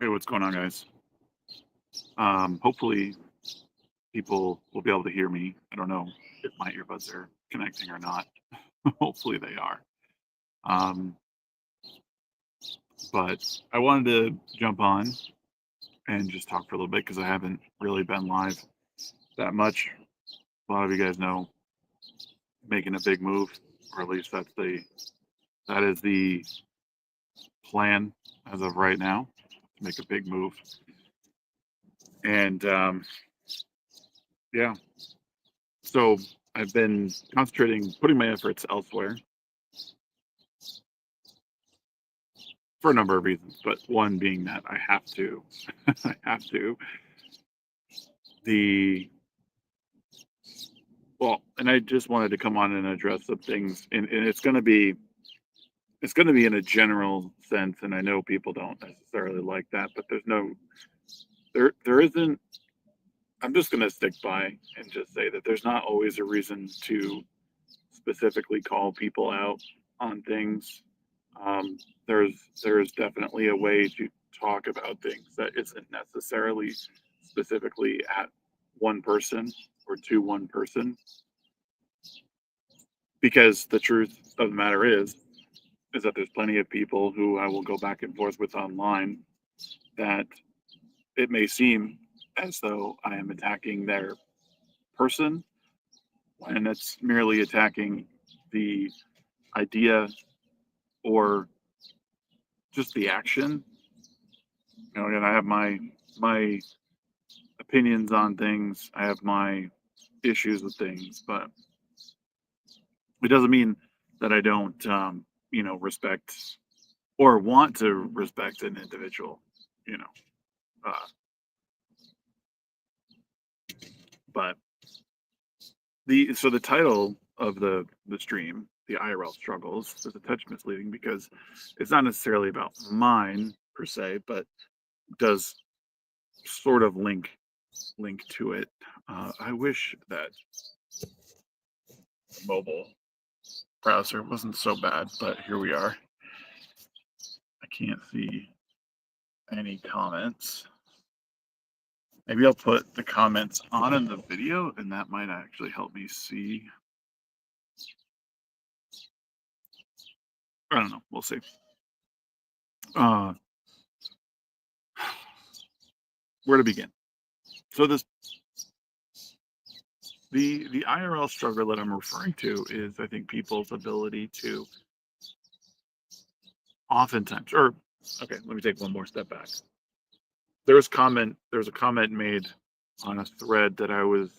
Hey, what's going on, guys? Hopefully people will be able to hear me. I don't know if my earbuds are connecting or not. Hopefully they are. Um, but I wanted to jump on and just talk for a little bit because I haven't really been live that much. A lot of you guys know making a big move, or at least that is the plan as of right now, to make a big move. And yeah, so I've been concentrating, putting my efforts elsewhere for a number of reasons, but one being that I have to, I have to. The well, and I just wanted to come on and address some things, and it's going to be in a general sense, and I know people don't necessarily like that, but there isn't. I'm just going to stick by and just say that there's not always a reason to specifically call people out on things. Um, there's definitely a way to talk about things that isn't necessarily specifically at one person or to one person, because the truth of the matter is that there's plenty of people who I will go back and forth with online that it may seem as though I am attacking their person when it's merely attacking the idea or just the action. And I have my opinions on things. I have my issues with things, but it doesn't mean that I don't, respect or want to respect an individual. You know, uh, but the title of the stream, the IRL struggles, is a touch misleading because it's not necessarily about mine per se, but does sort of link to it. I wish that the mobile browser wasn't so bad, but here we are. I can't see any comments. Maybe I'll put the comments on in the video, and that might actually help me see. I don't know. We'll see. Uh, where to begin? So the IRL struggle that I'm referring to is, I think, people's ability to oftentimes, or okay, let me take one more step back. There's a comment made on a thread that I was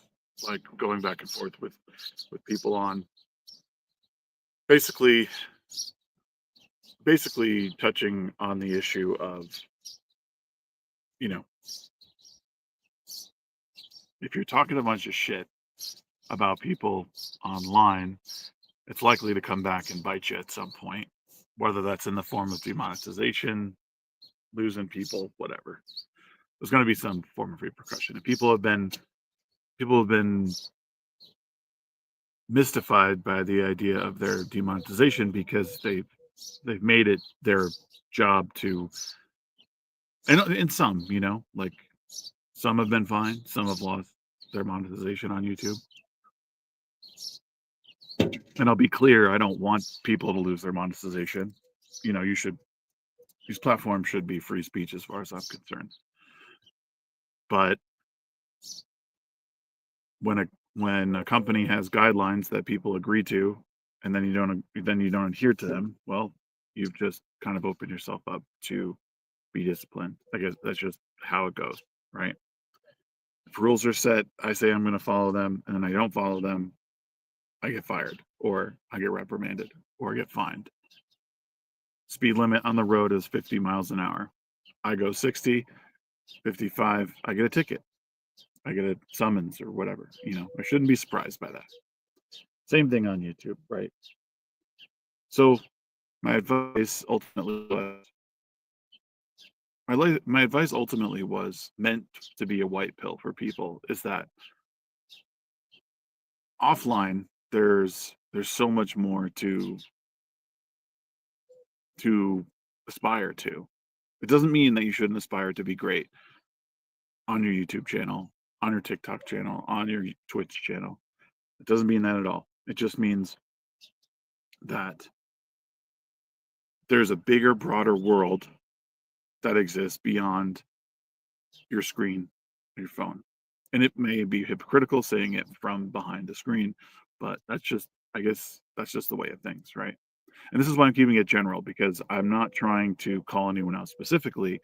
like going back and forth with people on, basically touching on the issue of, you know, if you're talking a bunch of shit about people online, it's likely to come back and bite you at some point, whether that's in the form of demonetization, losing people, whatever. There's going to be some form of repercussion. And people have been mystified by the idea of their demonetization because they've made it their job to, and some, like some have been fine, some have lost their monetization on YouTube. And I'll be clear, I don't want people to lose their monetization. These platforms should be free speech as far as I'm concerned. But when a company has guidelines that people agree to, and then you don't adhere to them, well, you've just kind of opened yourself up to be disciplined. I guess that's just how it goes, right? If rules are set, I say I'm going to follow them, and then I don't follow them, I get fired, or I get reprimanded, or I get fined. Speed limit on the road is 50 miles an hour. I go 60, 55, I get a ticket. I get a summons or whatever. I shouldn't be surprised by that. Same thing on YouTube, right? So my advice ultimately was my advice ultimately was meant to be a white pill for people, is that offline there's so much more to aspire to. It doesn't mean that you shouldn't aspire to be great on your YouTube channel, on your TikTok channel, on your Twitch channel. It doesn't mean that at all. It just means that there's a bigger, broader world that exists beyond your screen, your phone. And it may be hypocritical saying it from behind the screen, but I guess that's just the way of things, right? And this is why I'm keeping it general, because I'm not trying to call anyone out specifically.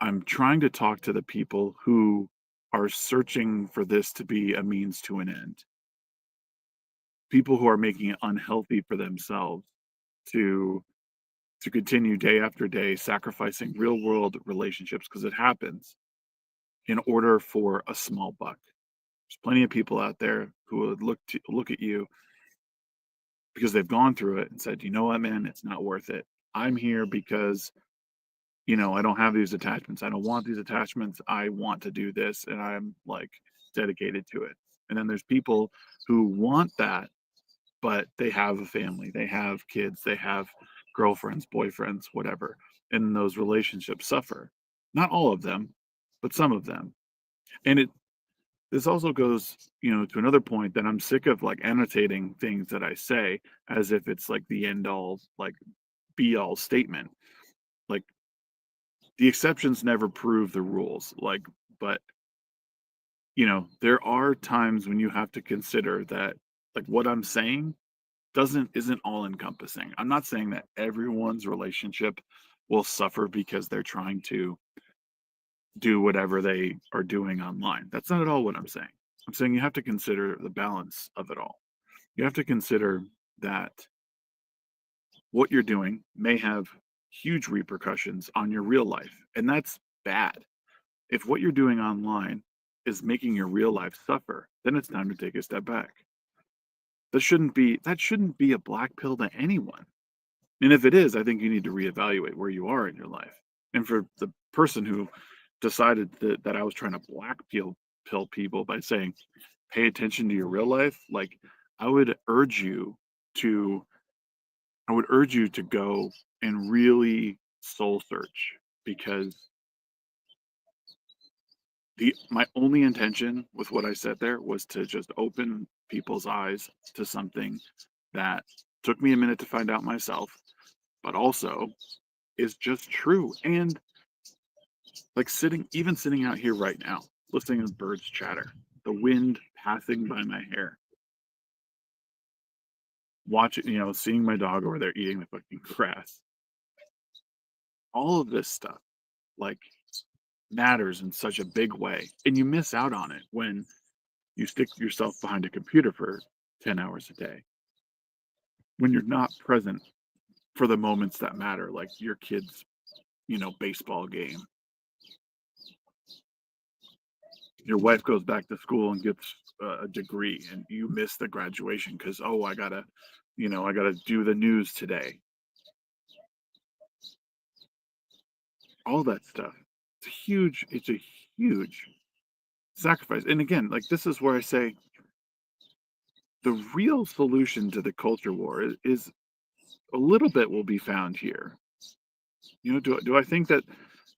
I'm trying to talk to the people who are searching for this to be a means to an end. People who are making it unhealthy for themselves to continue day after day sacrificing real world relationships, because it happens, in order for a small buck. There's plenty of people out there who would look at you because they've gone through it and said, "You know what, man, it's not worth it. I'm here because, I don't have these attachments. I don't want these attachments. I want to do this, and I'm like dedicated to it." And then there's people who want that, but they have a family, they have kids, they have girlfriends, boyfriends, whatever, and those relationships suffer. Not all of them, but some of them. And this also goes, to another point, that I'm sick of like annotating things that I say as if it's like the end all, like be all statement. Like, the exceptions never prove the rules. But there are times when you have to consider that, like, what I'm saying isn't all encompassing. I'm not saying that everyone's relationship will suffer because they're trying to do whatever they are doing online. That's not at all what I'm saying. I'm saying you have to consider the balance of it all. You have to consider that what you're doing may have huge repercussions on your real life, and that's bad. If what you're doing online is making your real life suffer, then it's time to take a step back. That shouldn't be a black pill to anyone. And if it is, I think you need to reevaluate where you are in your life. And for the person who decided that I was trying to black pill people by saying, pay attention to your real life, like, I would urge you to go and really soul search, because my only intention with what I said there was to just open people's eyes to something that took me a minute to find out myself, but also is just true. And like, sitting out here right now, listening to birds chatter, the wind passing by my hair, watching, seeing my dog over there eating the fucking grass, all of this stuff, like, matters in such a big way. And you miss out on it when you stick yourself behind a computer for 10 hours a day, when you're not present for the moments that matter, like your kids, baseball game. Your wife goes back to school and gets a degree, and you miss the graduation because, oh, I gotta do the news today. All that stuff. It's a huge sacrifice. And again, like, this is where I say the real solution to the culture war is a little bit will be found here. Do I think that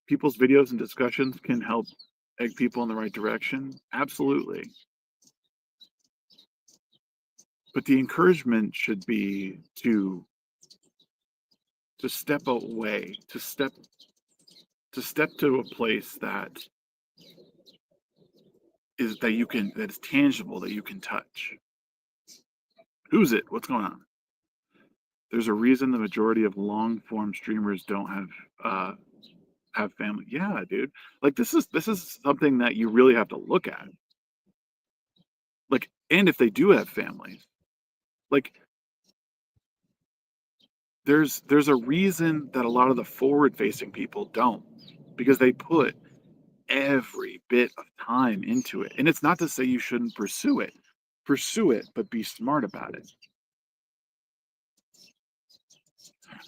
people's videos and discussions can help egg people in the right direction? Absolutely. But the encouragement should be to step away, to step to a place that is tangible, that you can touch. Who's it? What's going on? There's a reason the majority of long form streamers don't have have family. Yeah, dude. Like this is something that you really have to look at. Like, and if they do have families, like there's a reason that a lot of the forward facing people don't, because they put every bit of time into it. And it's not to say you shouldn't pursue it. Pursue it, but be smart about it.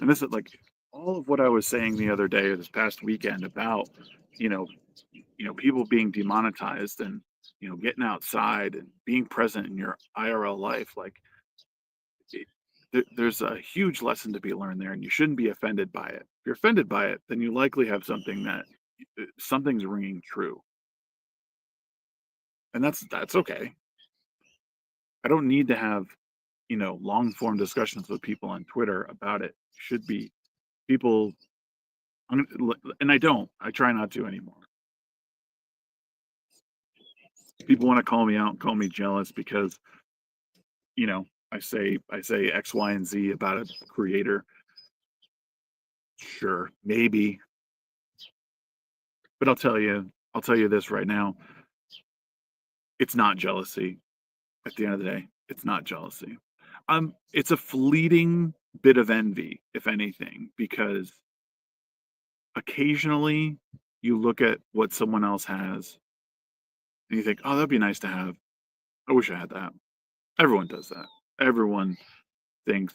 And this is like all of what I was saying the other day, this past weekend, about, you know, people being demonetized, and, getting outside and being present in your IRL life. Like, it, there's a huge lesson to be learned there, and you shouldn't be offended by it. If you're offended by it, then you likely have something's ringing true, and that's okay. I don't need to have, long form discussions with people on Twitter about it. Should be people, and I don't. I try not to anymore. People want to call me out and call me jealous because, I say X, Y, and Z about a creator. Sure, maybe, but I'll tell you this right now. It's not jealousy. At the end of the day, it's not jealousy. It's a fleeting bit of envy, if anything, because occasionally you look at what someone else has and you think, "Oh, that'd be nice to have. I wish I had that." Everyone does that. Everyone thinks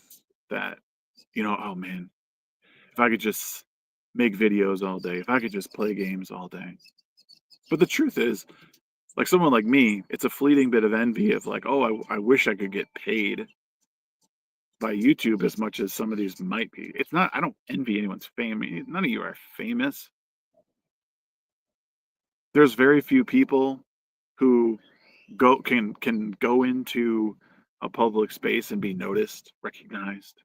that, "Oh man, if I could just make videos all day, if I could just play games all day." But the truth is, like someone like me, it's a fleeting bit of envy of like, "Oh, I wish I could get paid by YouTube as much as some of these might be." It's not, I don't envy anyone's fame. None of you are famous. There's very few people who can go into a public space and be noticed, recognized.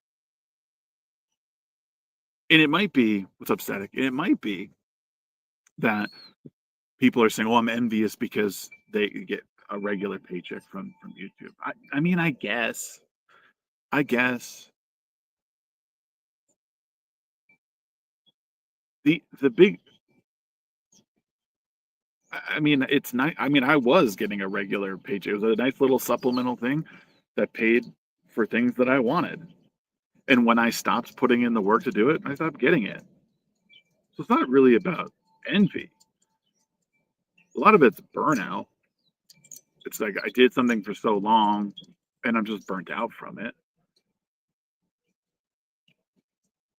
And it might be, what's up, Static? It might be that people are saying, "Oh, I'm envious because they get a regular paycheck from YouTube." I mean, I guess the big I mean, it's nice. I mean, I was getting a regular paycheck. It was a nice little supplemental thing that paid for things that I wanted. And when I stopped putting in the work to do it, I stopped getting it. So it's not really about envy. A lot of it's burnout. It's like I did something for so long and I'm just burnt out from it.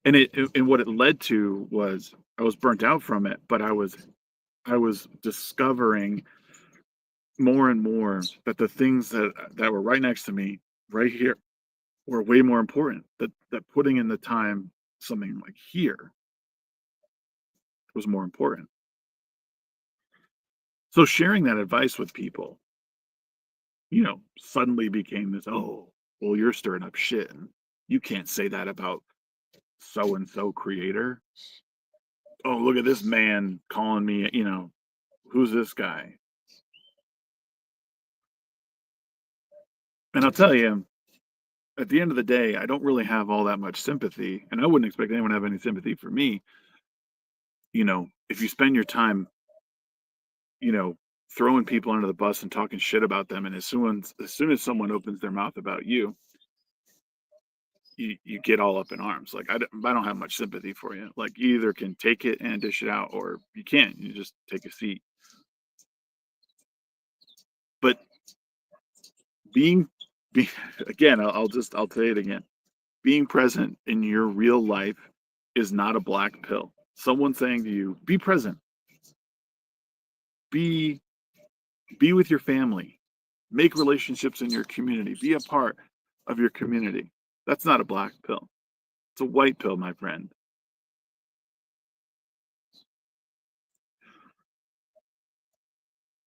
And what it led to was I was burnt out from it, but I was discovering more and more that the things that were right next to me, right here, were way more important. That putting in the time, something like here, was more important. So sharing that advice with people, suddenly became this, "Oh, well, you're stirring up shit, and you can't say that about so and so creator. Oh, look at this man calling me, who's this guy?" And I'll tell you, at the end of the day, I don't really have all that much sympathy, and I wouldn't expect anyone to have any sympathy for me. If you spend your time, you know, throwing people under the bus and talking shit about them, and as soon as someone opens their mouth about you, you get all up in arms. Like, I don't have much sympathy for you. Like, you either can take it and dish it out, or you can't. You just take a seat. But being, be again, I'll tell you it again. Being present in your real life is not a black pill. Someone saying to you, "Be present, be be with your family, make relationships in your community, be a part of your community." That's not a black pill. It's a white pill, my friend.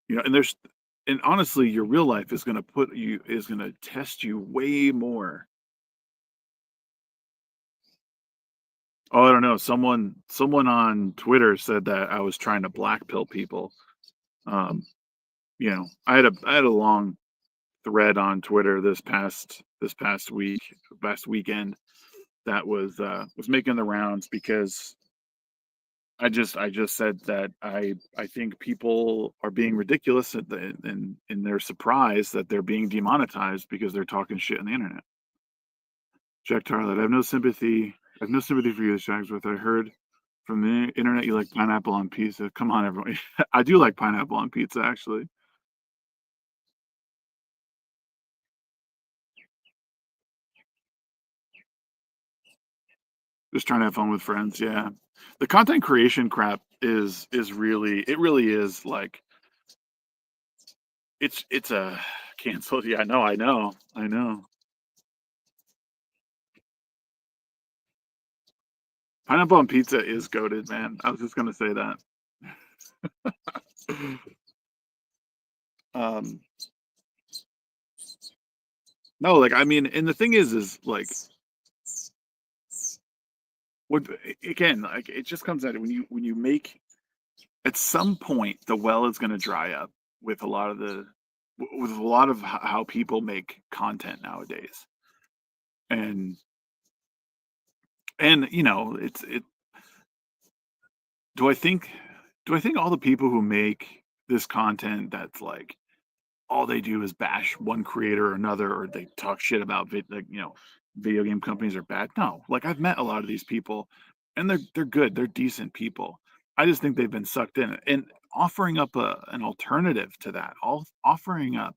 And honestly, your real life is gonna test you way more. Oh, I don't know. Someone on Twitter said that I was trying to black pill people. Um, I had a long thread on Twitter this past weekend, that was making the rounds because I just said that I think people are being ridiculous in their surprise that they're being demonetized because they're talking shit on the internet. Jack Tarlet, I have no sympathy for you, Shagsworth. I heard from the internet you like pineapple on pizza. Come on, everyone. I do like pineapple on pizza, actually. Just trying to have fun with friends. Yeah, the content creation crap is really it really is like it's a cancel. Yeah, I know. Pineapple on pizza is goated, man. I was just gonna say that. um, no, like I mean, and the thing is like what again, like it just comes out when you make at some point the well is going to dry up with a lot of with a lot of how people make content nowadays, and you know it. Do I think do I think all the people who make this content that's like all they do is bash one creator or another, or they talk shit about like video game companies are bad. No, like I've met a lot of these people, and they're good. They're decent people. I just think they've been sucked in, and offering up an alternative to that, offering up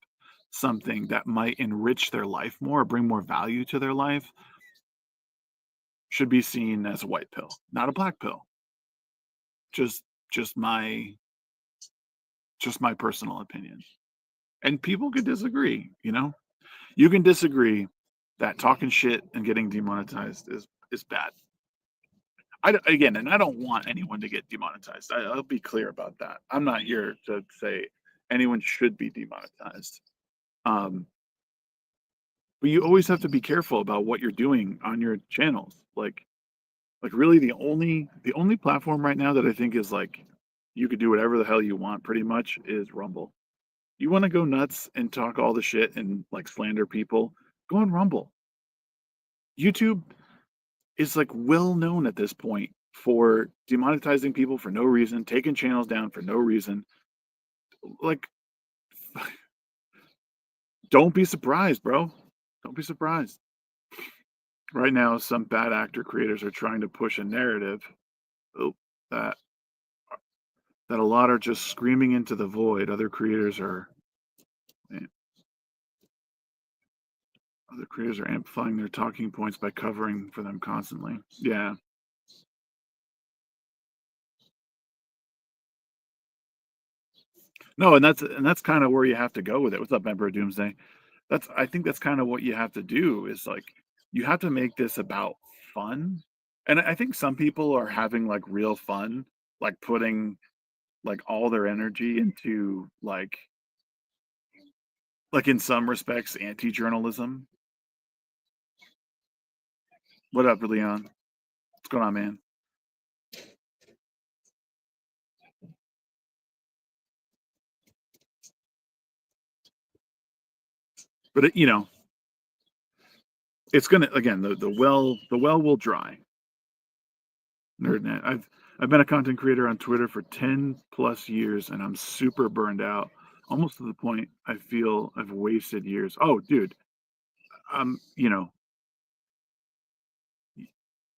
something that might enrich their life more, bring more value to their life, should be seen as a white pill, not a black pill. Just just my just my personal opinion. And people could disagree, you know? You can disagree that talking shit and getting demonetized is bad. Again, and I don't want anyone to get demonetized. I'll be clear about that. I'm not here to say anyone should be demonetized. Um, but you always have to be careful about what you're doing on your channels. Like really the only platform right now that I think is like you could do whatever the hell you want pretty much is Rumble. You want to go nuts and talk all the shit and like slander people, go on Rumble. YouTube is like well known at this point for demonetizing people for no reason, taking channels down for no reason. Like, don't be surprised, bro. Don't be surprised. Right now, some bad actor creators are trying to push a narrative oh, that a lot are just screaming into the void. Eh, other creators are amplifying their talking points by covering for them constantly. Yeah. No, and that's kind of where you have to go with it. What's up, Emperor Doomsday? I think that's kind of what you have to do is like you have to make this about fun. And I think some people are having like real fun, like putting like all their energy into like in some respects anti-journalism. What up, Leon? What's going on, man? But it's gonna again the well will dry. Nerdnet. I've been a content creator on Twitter for 10 plus years and I'm super burned out. Almost to the point I feel I've wasted years. Oh, dude. You know,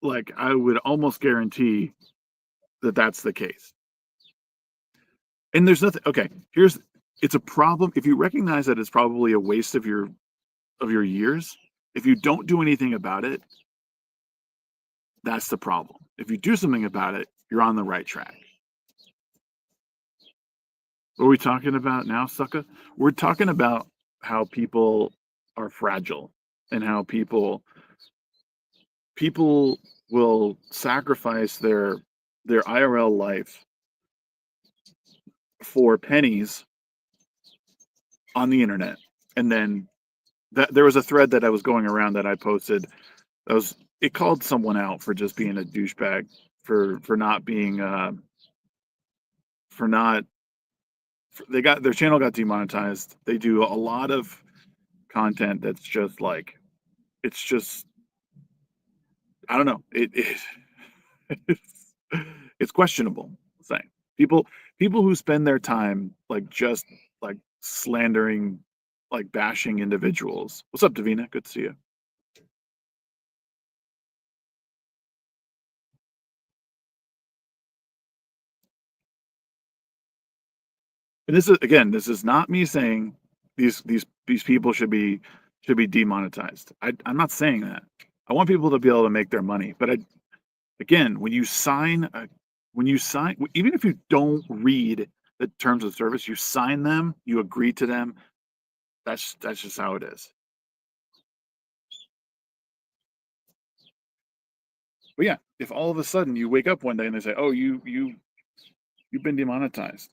like I would almost guarantee that that's the case. And there's nothing okay, here's it's a problem if you recognize that it's probably a waste of your years, if you don't do anything about it, that's the problem. If you do something about it, you're on the right track. What are we talking about now, sucker? We're talking about how people are fragile and how people will sacrifice their IRL life for pennies on the internet. And then there was a thread that I was going around that I posted. That was it called someone out for just being a douchebag for not being for not they got their channel got demonetized. They do a lot of content that's just like it's just I don't know. It's, It's questionable. Saying people people who spend their time like just like slandering, like bashing individuals. What's up, Davina? Good to see you. And this is again, this is not me saying these people should be demonetized. I'm not saying that. I want people to be able to make their money, but again, when you sign, even if you don't read the terms of service, you sign them, you agree to them. That's just how it is. But yeah, if all of a sudden you wake up one day and they say, "Oh, you've been demonetized,"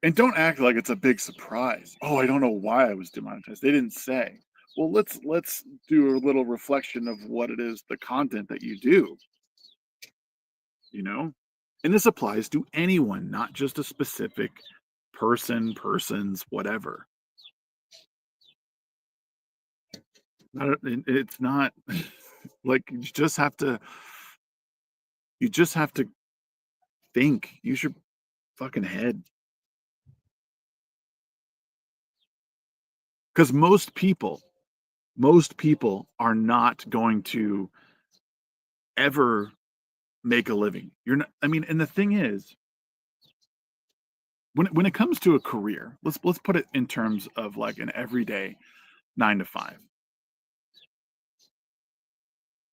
and don't act like it's a big surprise. Oh, I don't know why I was demonetized. They didn't say. Well, let's do a little reflection of what it is, the content that you do. You know, and this applies to anyone, not just a specific person, persons, whatever. It's not like you just have to think. Use your fucking head. Because most people are not going to ever make a living. You're not, I mean, and the thing is, when it comes to a career, let's put it in terms of like an everyday 9 to 5.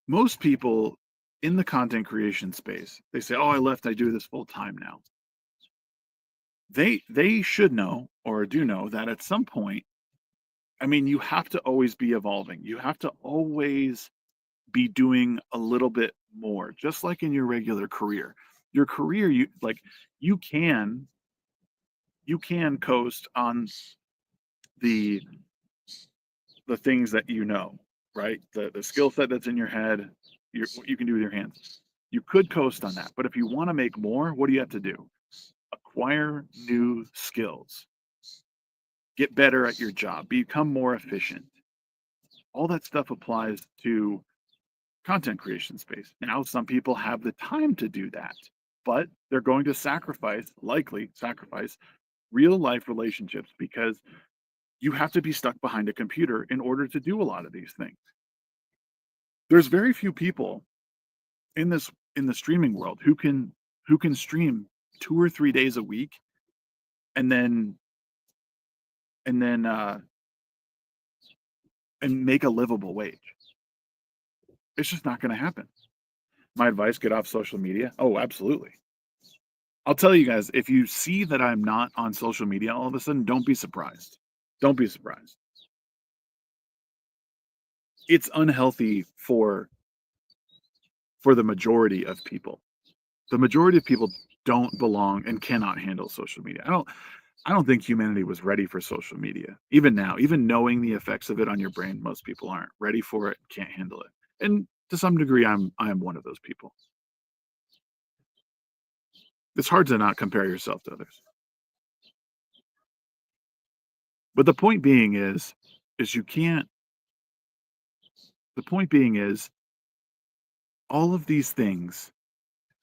Most people in the content creation space, they say, "Oh, I left. I do this full time now." They should know or do know that at some point, I mean, you have to always be evolving. You have to always be doing a little bit more, just like in your regular career. Your career, you can you can coast on the the things that you know, right? The skill set that's in your head, what you can do with your hands. You could coast on that, but if you want to make more, what do you have to do? Acquire new skills, get better at your job, become more efficient. All that stuff applies to content creation space. Now, some people have the time to do that, but they're going to likely sacrifice real life relationships because you have to be stuck behind a computer in order to do a lot of these things. There's very few people in this in the streaming world who can stream 2 or 3 days a week and then and make a livable wage. It's just not going to happen. My advice: get off social media. Oh, absolutely. I'll tell you guys, if you see that I'm not on social media all of a sudden, don't be surprised. Don't be surprised. It's unhealthy for the majority of people. The majority of people don't belong and cannot handle social media. I don't think humanity was ready for social media. Even now, even knowing the effects of it on your brain, most people aren't ready for it, can't handle it. And to some degree, I am one of those people. It's hard to not compare yourself to others. But is you can't the point being is all of these things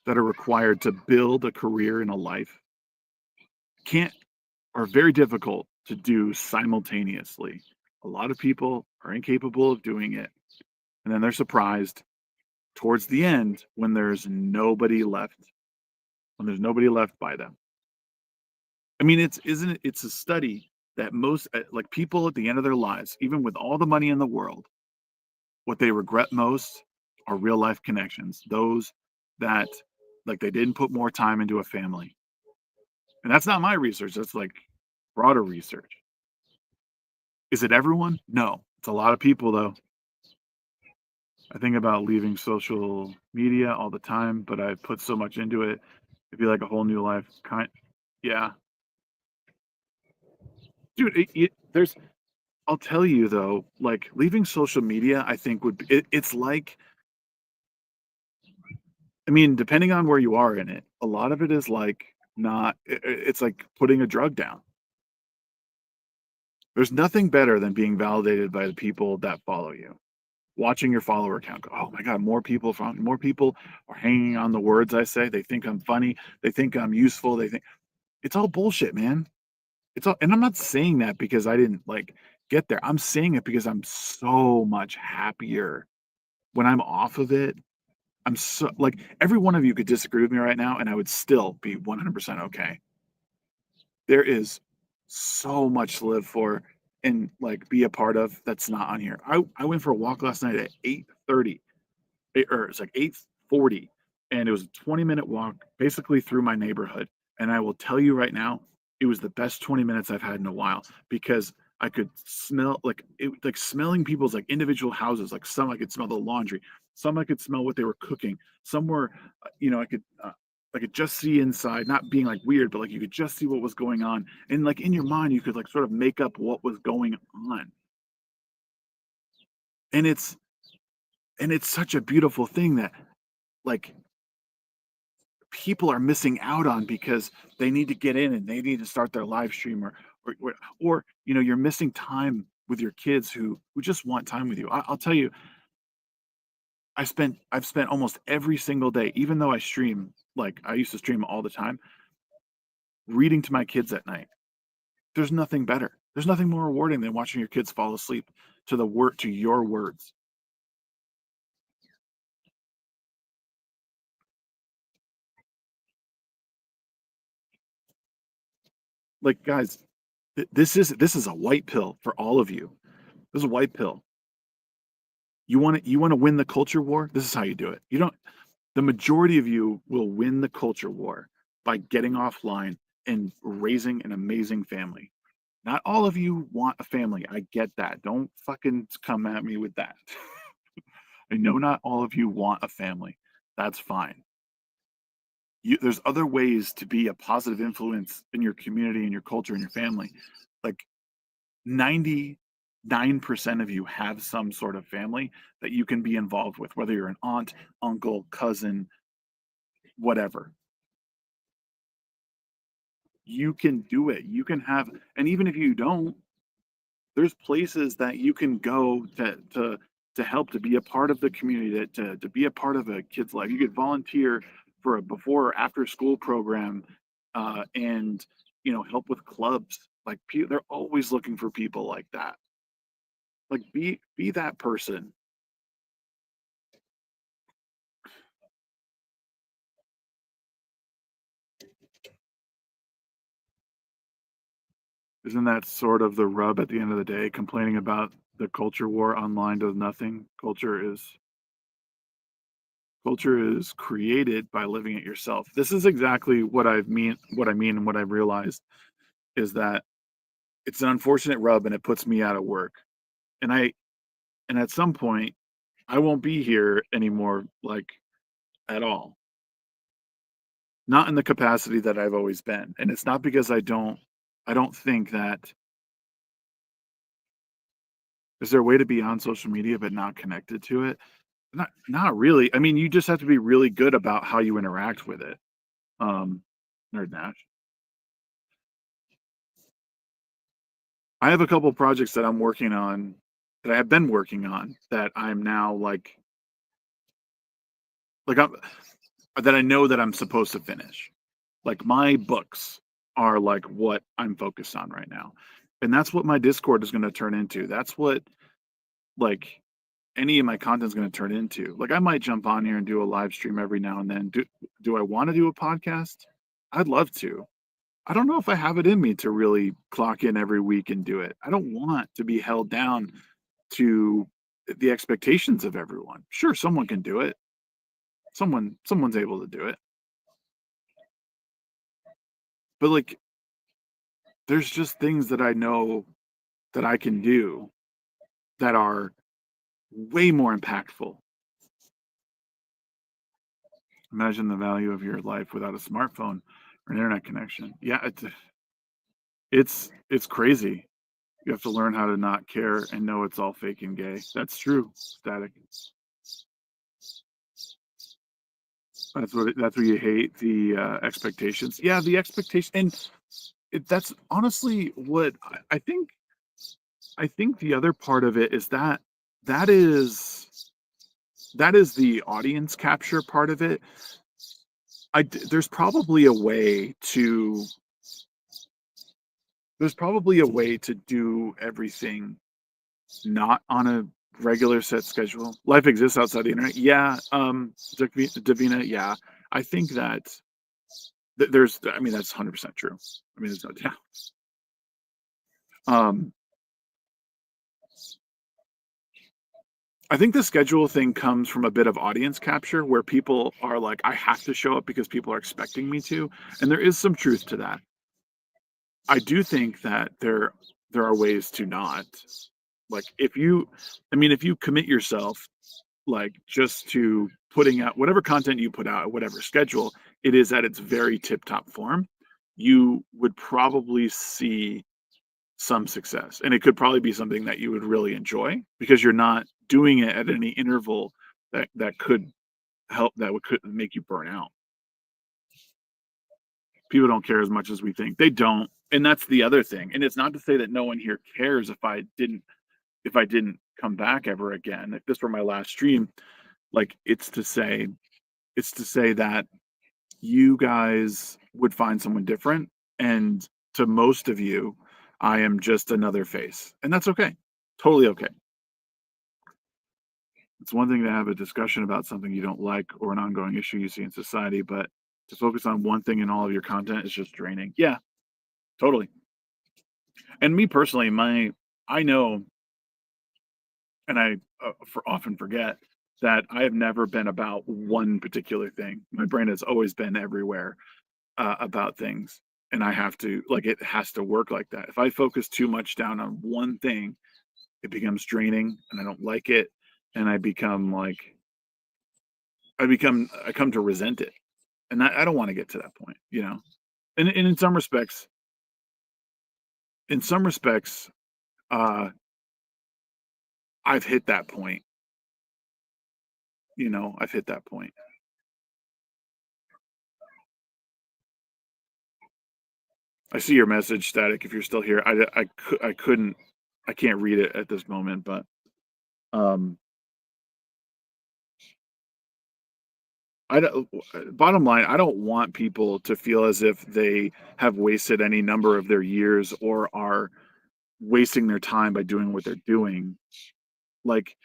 that are required to build a career in a life can't are very difficult to do simultaneously. A lot of people are incapable of doing it, and then they're surprised towards the end when there's nobody left by them. I mean, it's a study that most like people at the end of their lives, even with all the money in the world, what they regret most are real life connections. Those that like they didn't put more time into a family. And that's not my research. That's like broader research. Is it everyone? No. It's a lot of people though. I think about leaving social media all the time, but I put so much into it. It'd be like a whole new life. Yeah, dude. There's. I'll tell you though, like leaving social media, I think it's like. I mean, depending on where you are in it, a lot of it is like not. It's like putting a drug down. There's nothing better than being validated by the people that follow you. watching your follower count go, oh my God, more people are hanging on the words I say. They think I'm funny. They think I'm useful. They think it's all bullshit, man. It's all, and I'm not saying that because I didn't like get there. I'm saying it because I'm so much happier when I'm off of it. I'm so like every one of you could disagree with me right now and I would still be 100% okay. There is so much to live for and like be a part of that's not on here. I went for a walk last night at 8:30 or it's like 8:40 and it was a 20-minute walk basically through my neighborhood. And I will tell you right now, it was the best 20 minutes I've had in a while because I could smell like it like smelling people's like individual houses. Like some I could smell the laundry, some I could smell what they were cooking. Some were, I could just see inside, not being like weird, but like you could just see what was going on. And like in your mind, you could like sort of make up what was going on. And it's such a beautiful thing that like people are missing out on because they need to get in and they need to start their live stream or you're missing time with your kids who just want time with you. I'll tell you, I've spent almost every single day, even though I stream like I used to stream all the time, reading to my kids at night. There's nothing better. There's nothing more rewarding than watching your kids fall asleep to your words. Like guys, this is a white pill for all of you. This is a white pill. You want to win the culture war? This is how you do it. You don't The majority of you will win the culture war by getting offline and raising an amazing family. Not all of you want a family. I get that. Don't fucking come at me with that. I know not all of you want a family. That's fine. There's other ways to be a positive influence in your community and your culture and your family. Like 99% of you have some sort of family that you can be involved with, whether you're an aunt, uncle, cousin, whatever. You can do it. You can have, and even if you don't, there's places that you can go to help to be a part of the community, to be a part of a kid's life. You could volunteer for a before or after school program, and help with clubs. Like they're always looking for people like that. Like be that person. Isn't that sort of the rub at the end of the day? Complaining about the culture war online does nothing. Culture is created by living it yourself. This is exactly what I mean and what I've realized is that it's an unfortunate rub and it puts me out of work. And I and at some point I won't be here anymore like at all. Not in the capacity that I've always been. And it's not because I don't think that is there a way to be on social media but not connected to it? Not really. I mean, you just have to be really good about how you interact with it. Um, Nerd Nash. I have a couple projects that I'm working on that I have been working on that I'm now like I'm that I know that I'm supposed to finish. Like my books are like what I'm focused on right now. And that's what my Discord is going to turn into. That's what like any of my content is going to turn into. Like I might jump on here and do a live stream every now and then. Do I want to do a podcast? I'd love to. I don't know if I have it in me to really clock in every week and do it. I don't want to be held down to the expectations of everyone. Sure, someone can do it. Someone's able to do it. But like there's just things that I know that I can do that are way more impactful. Imagine the value of your life without a smartphone or an internet connection. Yeah, it's crazy. You have to learn how to not care and know it's all fake and gay. That's true. Static. That's what you hate the expectations. Yeah, the expectation, and that's honestly what I think. I think the other part of it is that that is the audience capture part of it. There's probably a way to do everything not on a regular set schedule. Life exists outside the internet. Yeah, Davina. Yeah, I think that there's. I mean, that's 100% true. I mean, there's no doubt. Um, I think the schedule thing comes from a bit of audience capture where people are like, I have to show up because people are expecting me to. And there is some truth to that. I do think that there are ways to not. Like if you commit yourself like just to putting out whatever content you put out, whatever schedule, it is at its very tip top form, you would probably see some success. And it could probably be something that you would really enjoy because you're not doing it at any interval that could could make you burn out. People don't care as much as we think. They don't. And that's the other thing. And it's not to say that no one here cares if I didn't come back ever again. If this were my last stream, like it's to say that you guys would find someone different. And to most of you, I am just another face. And that's okay. Totally okay. It's one thing to have a discussion about something you don't like or an ongoing issue you see in society, but to focus on one thing in all of your content is just draining. Yeah, totally. And me personally, I know, and I often forget that I have never been about one particular thing. My brain has always been everywhere about things, and I have to like it has to work like that. If I focus too much down on one thing, it becomes draining, and I don't like it, and I come to resent it, and I don't want to get to that point, you know. And in some respects, uh, I've hit that point. You know, I've hit that point. I see your message, Static. If you're still here, I couldn't, I can't read it at this moment, but um, I don't. Bottom line, I don't want people to feel as if they have wasted any number of their years or are wasting their time by doing what they're doing. Like,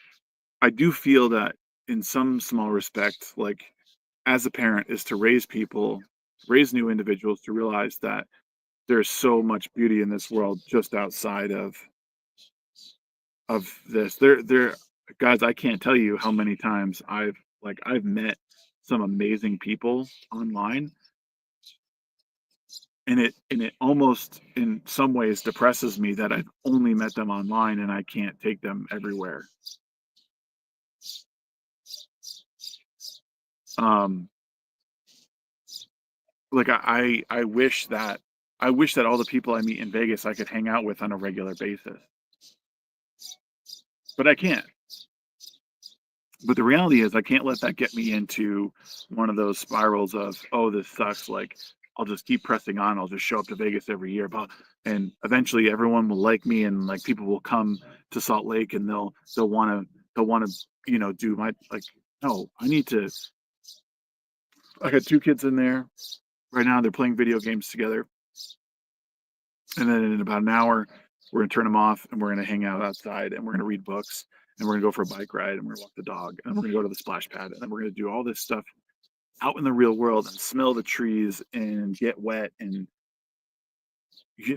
I do feel that in some small respect, like as a parent, is to raise new individuals to realize that there's so much beauty in this world just outside of this. Guys, I can't tell you how many times I've met some amazing people online, and it almost in some ways depresses me that I've only met them online and I can't take them everywhere. Um, like I wish that all the people I meet in Vegas I could hang out with on a regular basis, but I can't. But the reality is I can't let that get me into one of those spirals of, oh, this sucks. Like I'll just keep pressing on. I'll just show up to Vegas every year. But and eventually everyone will like me and like people will come to Salt Lake and they'll wanna, you know, do my like no, I need to I got two kids in there right now. They're playing video games together. And then in about an hour, we're gonna turn them off and we're gonna hang out outside and we're gonna read books and we're gonna go for a bike ride and we're gonna walk the dog and we're gonna go to the splash pad and then we're gonna do all this stuff out in the real world and smell the trees and get wet and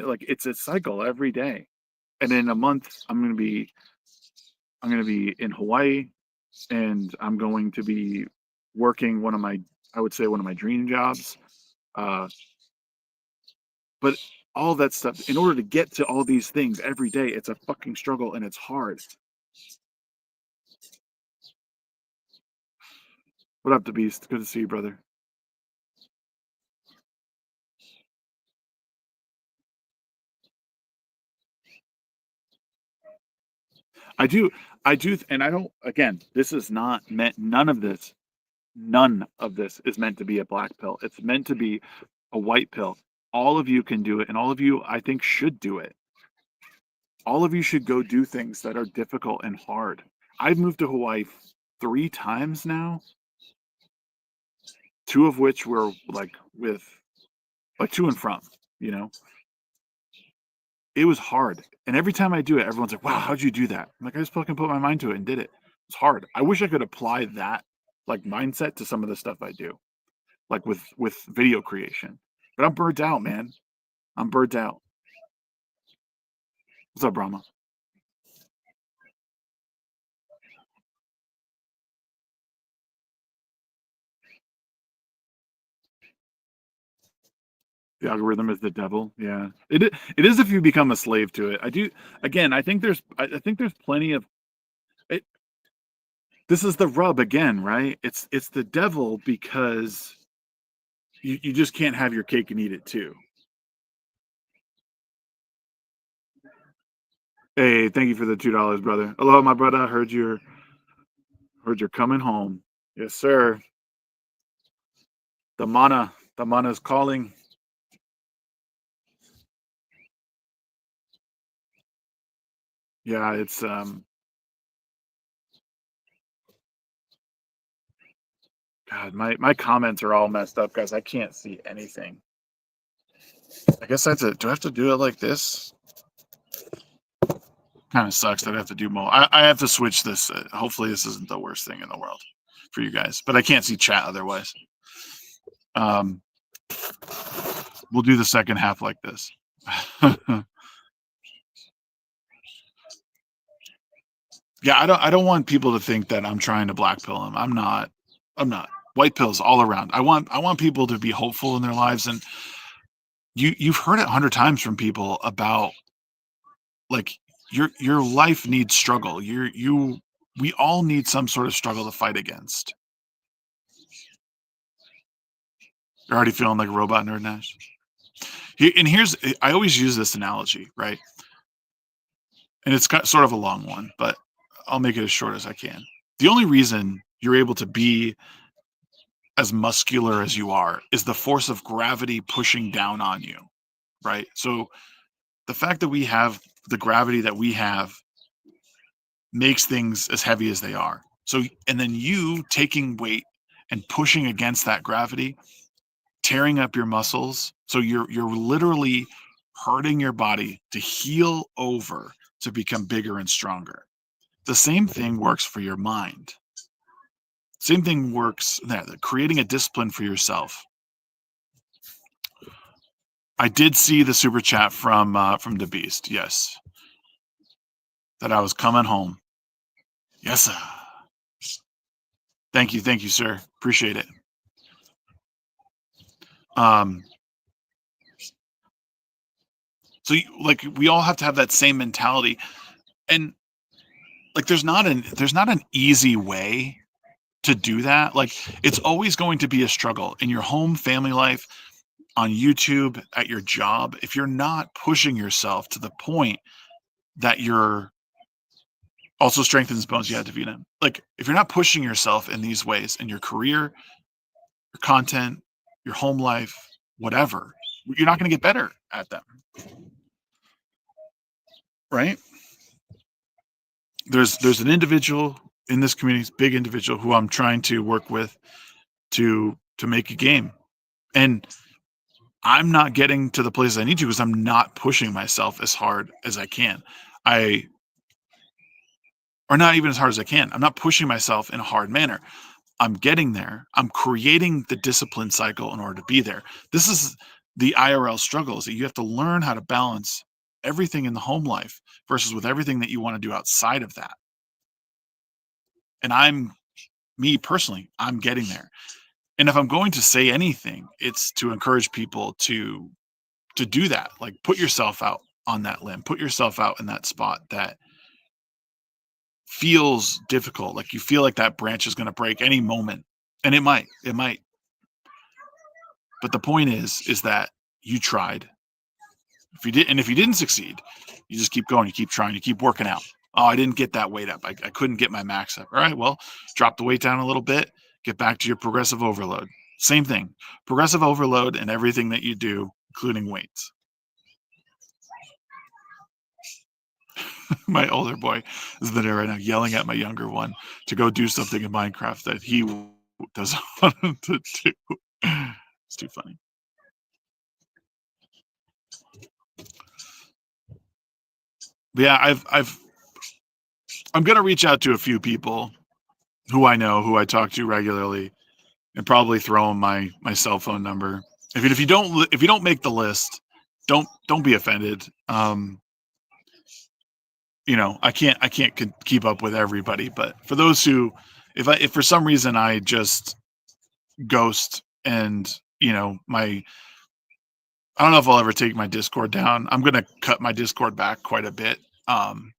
like it's a cycle every day. And in a month, I'm gonna be in Hawaii and I'm going to be working I would say one of my dream jobs. Uh, but all that stuff in order to get to all these things every day, it's a fucking struggle and it's hard. What up, the beast? Good to see you, brother. I do, and I don't. Again, this is not meant. None of this is meant to be a black pill. It's meant to be a white pill. All of you can do it, and all of you, I think, should do it. All of you should go do things that are difficult and hard. I've moved to Hawaii 3 times now, 2 of which were, like, with like, to and from, you know? It was hard, and every time I do it, everyone's like, "Wow, how'd you do that?" I'm like, "I just fucking put my mind to it and did it." It's hard. I wish I could apply that, like, mindset to some of the stuff I do, like, with video creation, but I'm burnt out, man. I'm burnt out. What's up, Brahma? The algorithm is the devil. Yeah. It is if you become a slave to it. I do again, I think there's plenty of it this is the rub again, right? It's the devil because you just can't have your cake and eat it too. Hey, thank you for the $2, brother. Aloha, my brother. Heard you're coming home. Yes, sir. The mana is calling. Yeah, it's God, my comments are all messed up, guys. I can't see anything. I guess that's it. Do I have to do it like this? Kind of sucks that I have to do more. I have to switch this. Hopefully, this isn't the worst thing in the world for you guys, but I can't see chat otherwise. Um, we'll do the second half like this. Yeah, I don't want people to think that I'm trying to black pill them. I'm not. I'm not. White pills all around. I want people to be hopeful in their lives, and you've heard it 100 times from people about like your life needs struggle. We all need some sort of struggle to fight against. You're already feeling like a robot nerd, Nash. And here's I always use this analogy, right? And it's got sort of a long one, but I'll make it as short as I can. The only reason you're able to be as muscular as you are is the force of gravity pushing down on you, right? So the fact that we have the gravity that we have makes things as heavy as they are. So, and then you taking weight and pushing against that gravity, tearing up your muscles. So you're literally hurting your body to heal over to become bigger and stronger. The same thing works for your mind. Same thing works that creating a discipline for yourself. I did see the super chat from the Beast. Yes, that I was coming home. Yes, sir. Thank you, sir. Appreciate it. Um, so like we all have to have that same mentality, and like there's not an easy way to do that. Like it's always going to be a struggle in your home, family life, on YouTube, at your job. If you're not pushing yourself to the point that you're also strengthens bones, yeah, Davina. Like if you're not pushing yourself in these ways in your career, your content, your home life, whatever, you're not going to get better at them, right? There's an individual in this community, big individual who I'm trying to work with to make a game, and I'm not getting to the places I need to because I'm not pushing myself as hard as I can. I or not even as hard as I can. I'm not pushing myself in a hard manner. I'm getting there. I'm creating the discipline cycle in order to be there. This is the IRL struggle is that you have to learn how to balance everything in the home life versus with everything that you want to do outside of that. And me personally, I'm getting there. And if I'm going to say anything, it's to encourage people to do that. Like put yourself out on that limb, put yourself out in that spot that feels difficult. Like you feel like that branch is going to break any moment. And it might. But the point is that you tried. If you didn't succeed, you just keep going, you keep trying, you keep working out. Oh, I didn't get that weight up. I couldn't get my max up. All right, well, drop the weight down a little bit, get back to your progressive overload. Same thing. Progressive overload in everything that you do, including weights. My older boy is there right now yelling at my younger one to go do something in Minecraft that he doesn't want him to do. It's too funny. But yeah, I'm gonna reach out to a few people who I know, who I talk to regularly, and probably throw them my cell phone number. If you don't make the list, don't be offended. I can't keep up with everybody, but for those who, if for some reason I just ghost and my I don't know if I'll ever take my Discord down. I'm gonna cut my Discord back quite a bit. Um,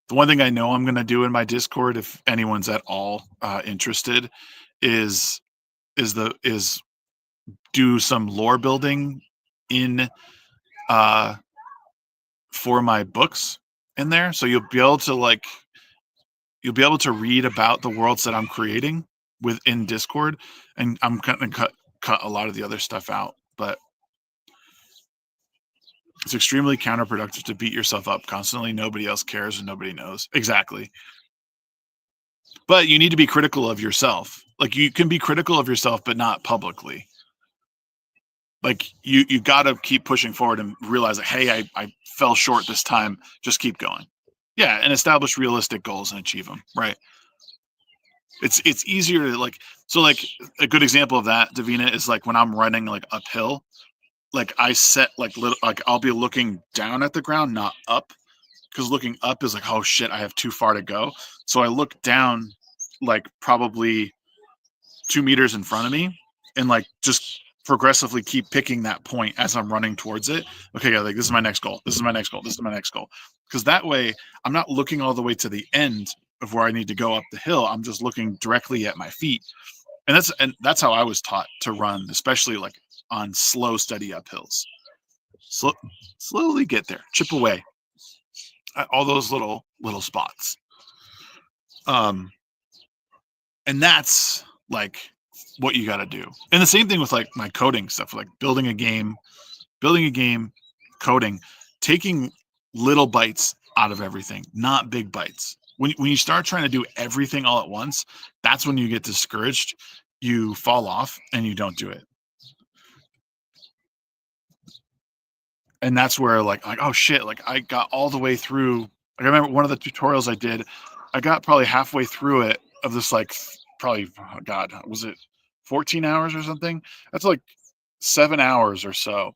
the one thing I know I'm gonna do in my Discord, if anyone's at all interested, is is do some lore building in uh for my books in there. So you'll be able to read about the worlds that I'm creating within Discord, and I'm gonna cut a lot of the other stuff out. But it's extremely counterproductive to beat yourself up constantly. Nobody else cares and nobody knows. Exactly. But you need to be critical of yourself. Like you can be critical of yourself, but not publicly. Like you got to keep pushing forward and realize like, hey, I fell short this time. Just keep going. Yeah, and establish realistic goals and achieve them. Right. It's easier to like a good example of that, Davina, is like when I'm running like uphill. Like I set like little like I'll be looking down at the ground, not up, because looking up is like, oh shit, I have too far to go. So I look down like probably 2 meters in front of me and like just progressively keep picking that point as I'm running towards it. Okay, yeah, like this is my next goal. This is my next goal. This is my next goal. Because that way I'm not looking all the way to the end of where I need to go up the hill. I'm just looking directly at my feet. And that's how I was taught to run, especially like on slow, steady uphills. Slow, slowly get there, chip away at all those little spots. Um, and that's like what you got to do. And the same thing with like my coding stuff, like building a game, coding, taking little bites out of everything, not big bites. When you start trying to do everything all at once, that's when you get discouraged. You fall off and you don't do it. And that's where like oh shit, like I got all the way through. Like I remember one of the tutorials I did, I got probably halfway through it of this like probably oh God, was it 14 hours or something? That's like 7 hours or so.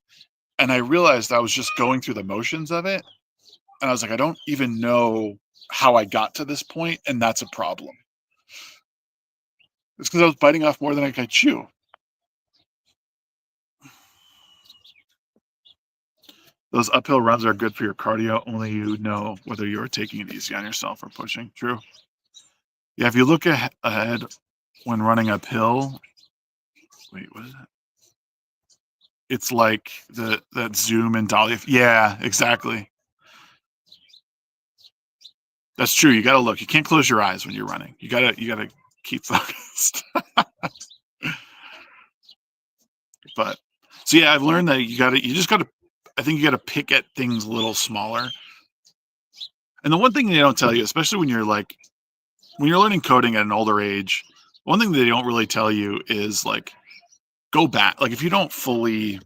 And I realized I was just going through the motions of it. And I was like, I don't even know how I got to this point, and that's a problem. It's because I was biting off more than I could chew. Those uphill runs are good for your cardio. Only you know whether you're taking it easy on yourself or pushing. True. Yeah, if you look ahead when running uphill, wait, what is that? It's like that zoom and dolly. Yeah, exactly. That's true. You got to look. You can't close your eyes when you're running. You gotta keep focused. But so yeah, I've learned that you just gotta. I think you gotta pick at things a little smaller. And the one thing they don't tell you, especially when you're learning coding at an older age, one thing they don't really tell you is like go back. Like if you don't fully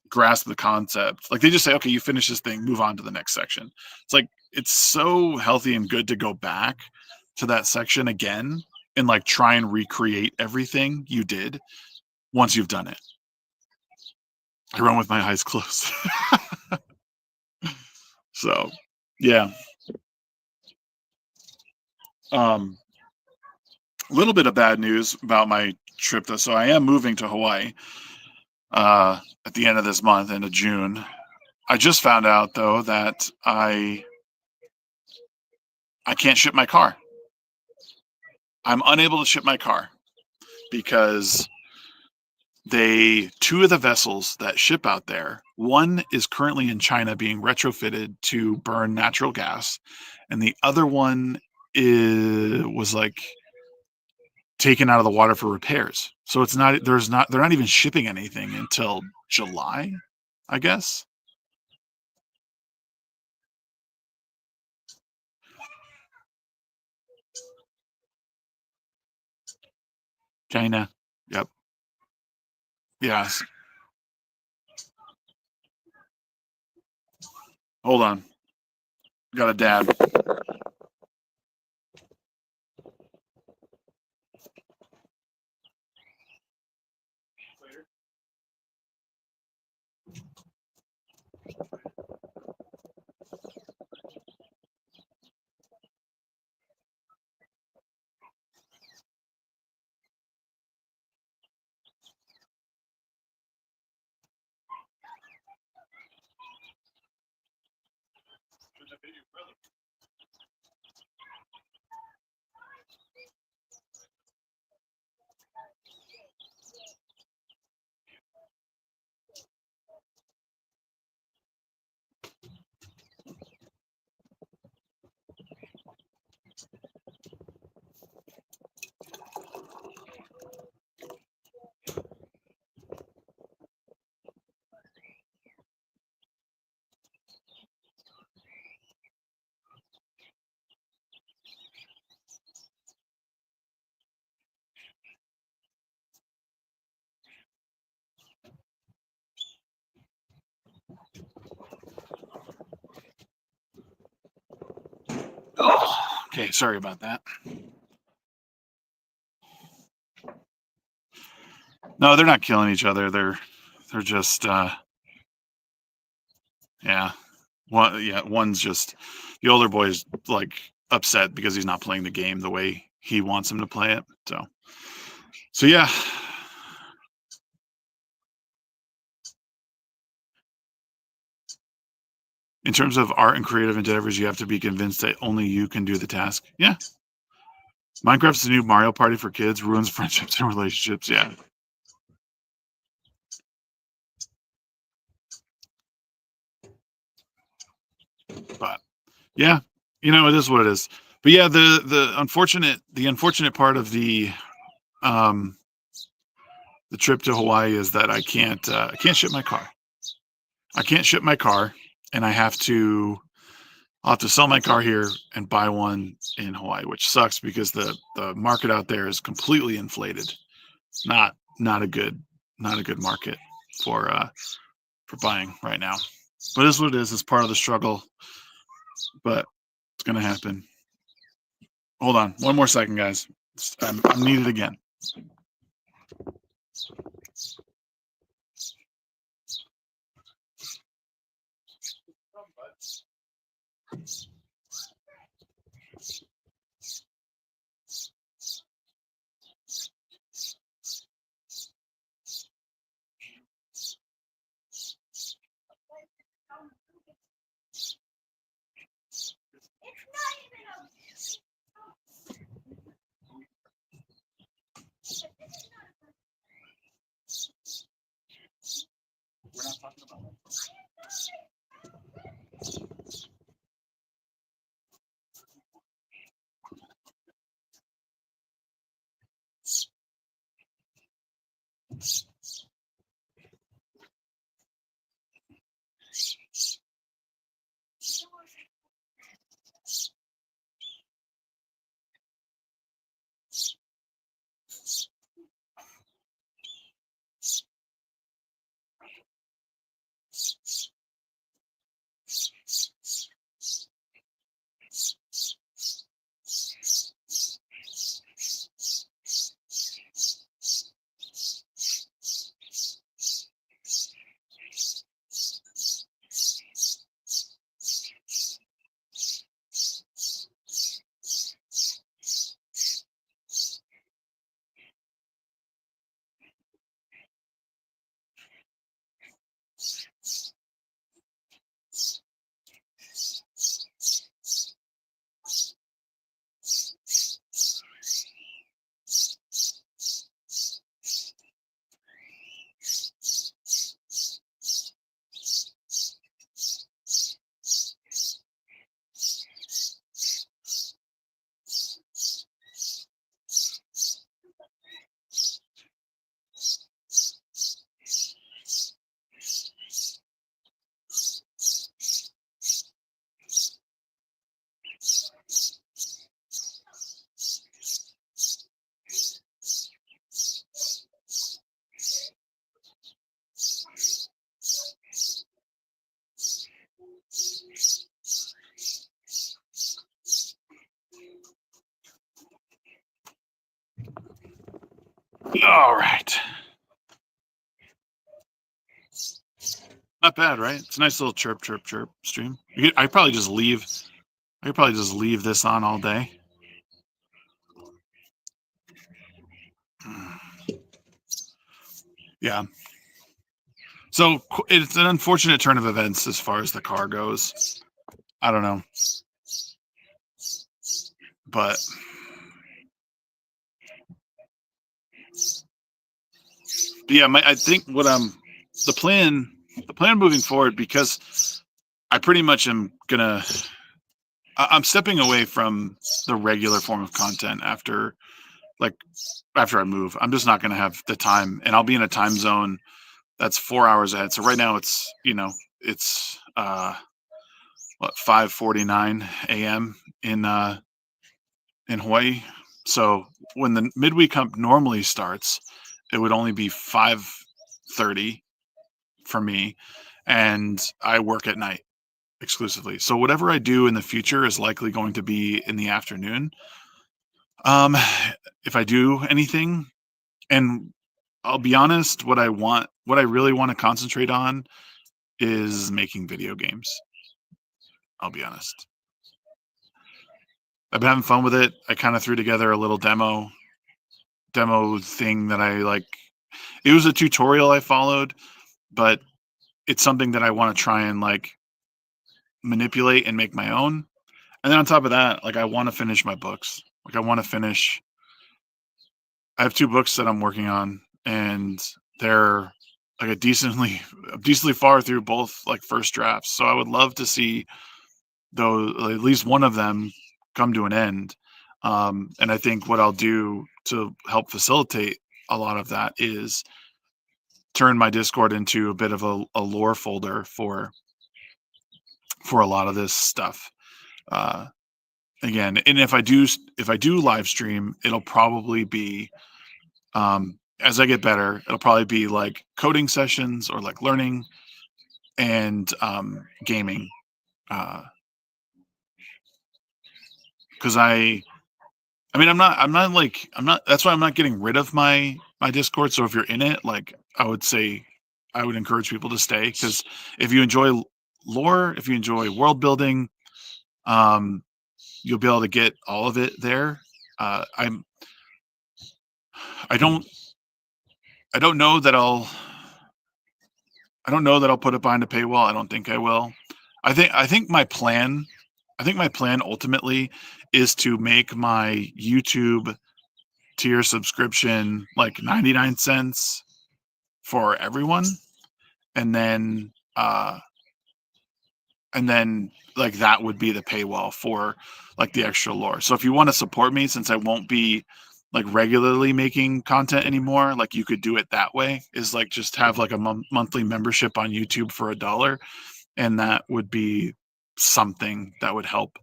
grasp the concept, like they just say, okay, you finish this thing, move on to the next section. It's like it's so healthy and good to go back to that section again and like try and recreate everything you did once you've done it. I run with my eyes closed. So yeah. Um a little bit of bad news about my trip though. So I am moving to Hawaii at the end of this month, into June. I just found out though that I can't ship my car. I'm unable to ship my car because two of the vessels that ship out there, one is currently in China being retrofitted to burn natural gas, and the other one was like taken out of the water for repairs. So they're not even shipping anything until July, I guess. China. Yep. Yes. Hold on. Got a dab. Oh, okay. Sorry about that. No, they're not killing each other. They're just yeah. One's just the older boy's like upset because he's not playing the game the way he wants him to play it. So yeah. In terms of art and creative endeavors, you have to be convinced that only you can do the task. Yeah. Minecraft's the new Mario Party for kids, ruins friendships and relationships. Yeah. But yeah, it is what it is. But yeah, the unfortunate part of um the trip to Hawaii is that I can't ship my car. I can't ship my car, and I'll have to sell my car here and buy one in Hawaii, which sucks because the market out there is completely inflated. Not a good market for buying right now. But it is what it is. It's part of the struggle, but it's gonna happen. Hold on, one more second, guys. I'm needed again. We're not talking about All right. Not bad, right? It's a nice little chirp, chirp, chirp stream. I probably just leave. I could probably just leave this on all day. Yeah. So it's an unfortunate turn of events as far as the car goes. I don't know, but yeah, I think what the plan moving forward, because I pretty much am gonna I'm stepping away from the regular form of content like after I move. I'm just not gonna have the time, and I'll be in a time zone that's 4 hours ahead. So right now it's what 5:49 a.m. In Hawaii. So when the midweek hump normally starts, it would only be 5:30 for me, and I work at night exclusively. So whatever I do in the future is likely going to be in the afternoon. Um, if I do anything, and I'll be honest, what I really want to concentrate on is making video games. I'll be honest. I've been having fun with it. I kind of threw together a little demo thing that I like. It was a tutorial I followed, but it's something that I want to try and like manipulate and make my own. And then on top of that, like I want to finish my books. Like I want to finish. I have two books that I'm working on, and they're like decently far through both like first drafts. So I would love to see those, at least one of them, come to an end. And I think what I'll do to help facilitate a lot of that is turn my Discord into a bit of a lore folder for a lot of this stuff. Uh, Again, and if I do live stream, it'll probably be as I get better, it'll probably be like coding sessions or like learning and gaming. Because I mean, I'm not. That's why I'm not getting rid of my Discord. So if you're in it, like I would say, I would encourage people to stay, because if you enjoy lore, if you enjoy world building, um, you'll be able to get all of it there. Uh, I'm I don't I don't know that I'll put it behind a paywall. I don't think I will. I think my plan ultimately is to make my YouTube tier subscription like 99 cents for everyone, and then like that would be the paywall for like the extra lore. So if you want to support me, since I won't be like regularly making content anymore, like you could do it that way, is like just have like a monthly membership on YouTube for $1, and that would be something that would help.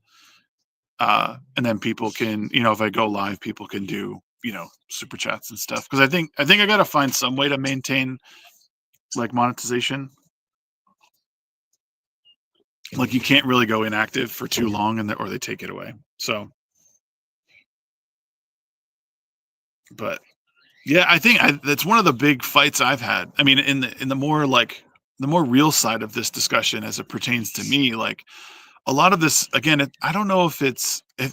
And then people can, if I go live, people can do, super chats and stuff, because I got to find some way to maintain like monetization. Like you can't really go inactive for too long, or they take it away. So, but yeah, I think that's one of the big fights I've had. I mean, in the more like the more real side of this discussion as it pertains to me, like a lot of this, again, I don't know if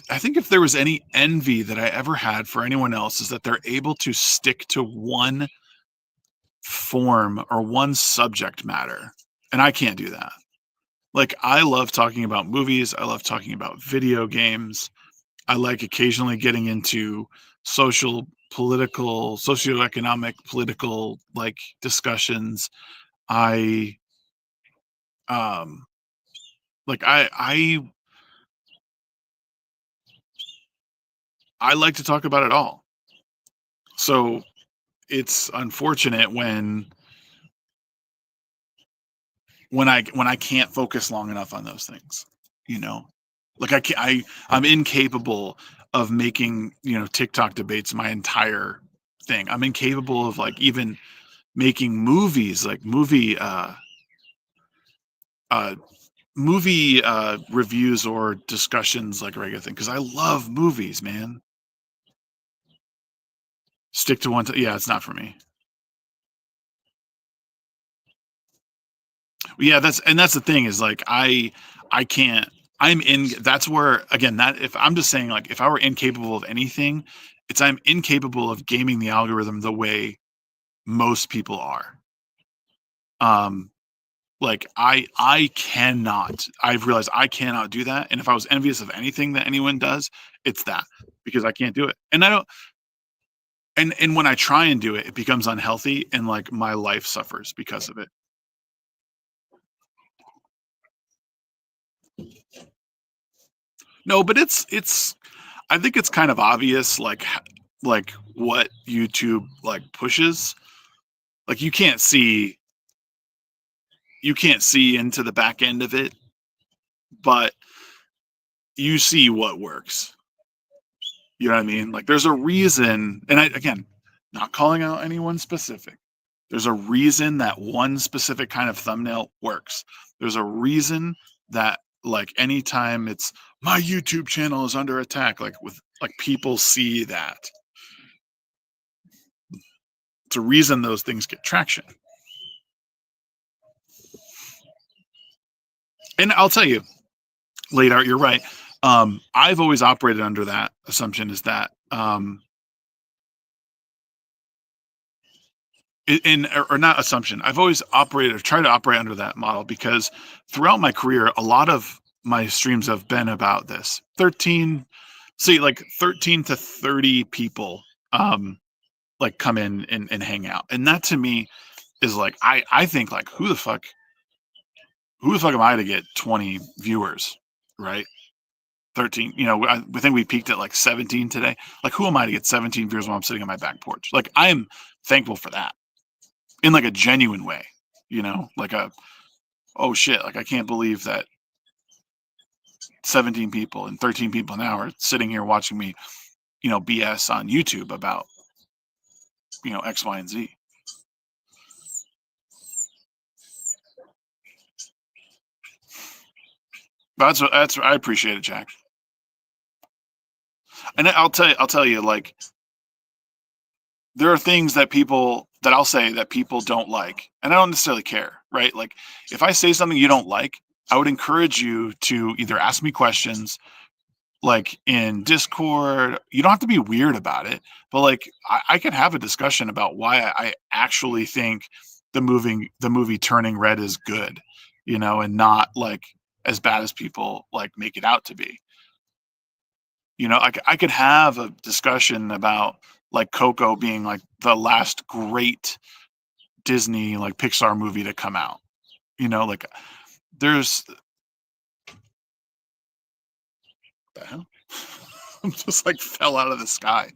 I think if there was any envy that I ever had for anyone else, is that they're able to stick to one form or one subject matter, and I can't do that. Like I love talking about movies, I love talking about video games, I like occasionally getting into socioeconomic, political like discussions. I um like I like to talk about it all. So it's unfortunate when I can't focus long enough on those things, you know. Like I'm incapable of making, TikTok debates my entire thing. I'm incapable of like even making movies, like uh movie reviews or discussions like a regular thing, because I love movies, man. Stick to one. Yeah, it's not for me. Yeah, that's the thing is like I can't. I'm in. That's where again that if I'm just saying like if I were incapable of anything, it's I'm incapable of gaming the algorithm the way most people are. Um, like I cannot. I've realized I cannot do that. And if I was envious of anything that anyone does, it's that because I can't do it. And I don't. And when I try and do it, it becomes unhealthy, and like my life suffers because of it. No, but it's I think it's kind of obvious like what YouTube like pushes. Like you can't see into the back end of it, but you see what works. You know what I mean? Like there's a reason, and I again, not calling out anyone specific. There's a reason that one specific kind of thumbnail works. There's a reason that like anytime it's my YouTube channel is under attack, like with like people see that. It's a reason those things get traction. And I'll tell you, late art, you're right. I've always operated under that assumption is that in or not assumption. I've always operated or tried to operate under that model because throughout my career, a lot of my streams have been about this. 13, see, like 13 to 30 people like come in and hang out. And that to me is like I think like who the fuck am I to get 20 viewers, right? 13, we think we peaked at like 17 today. Like, who am I to get 17 viewers while I'm sitting on my back porch? Like, I am thankful for that in like a genuine way, like oh shit, like I can't believe that 17 people and 13 people now are sitting here watching me, BS on YouTube about, X, Y, and Z. I appreciate it, Jack. And I'll tell you, like, there are things that I'll say that people don't like, and I don't necessarily care, right? Like, if I say something you don't like, I would encourage you to either ask me questions, like in Discord. You don't have to be weird about it, but like I can have a discussion about why I actually think the movie Turning Red is good, and not like as bad as people like make it out to be. I could have a discussion about like Coco being like the last great Disney like Pixar movie to come out. Like there's the hell? I'm just like fell out of the sky.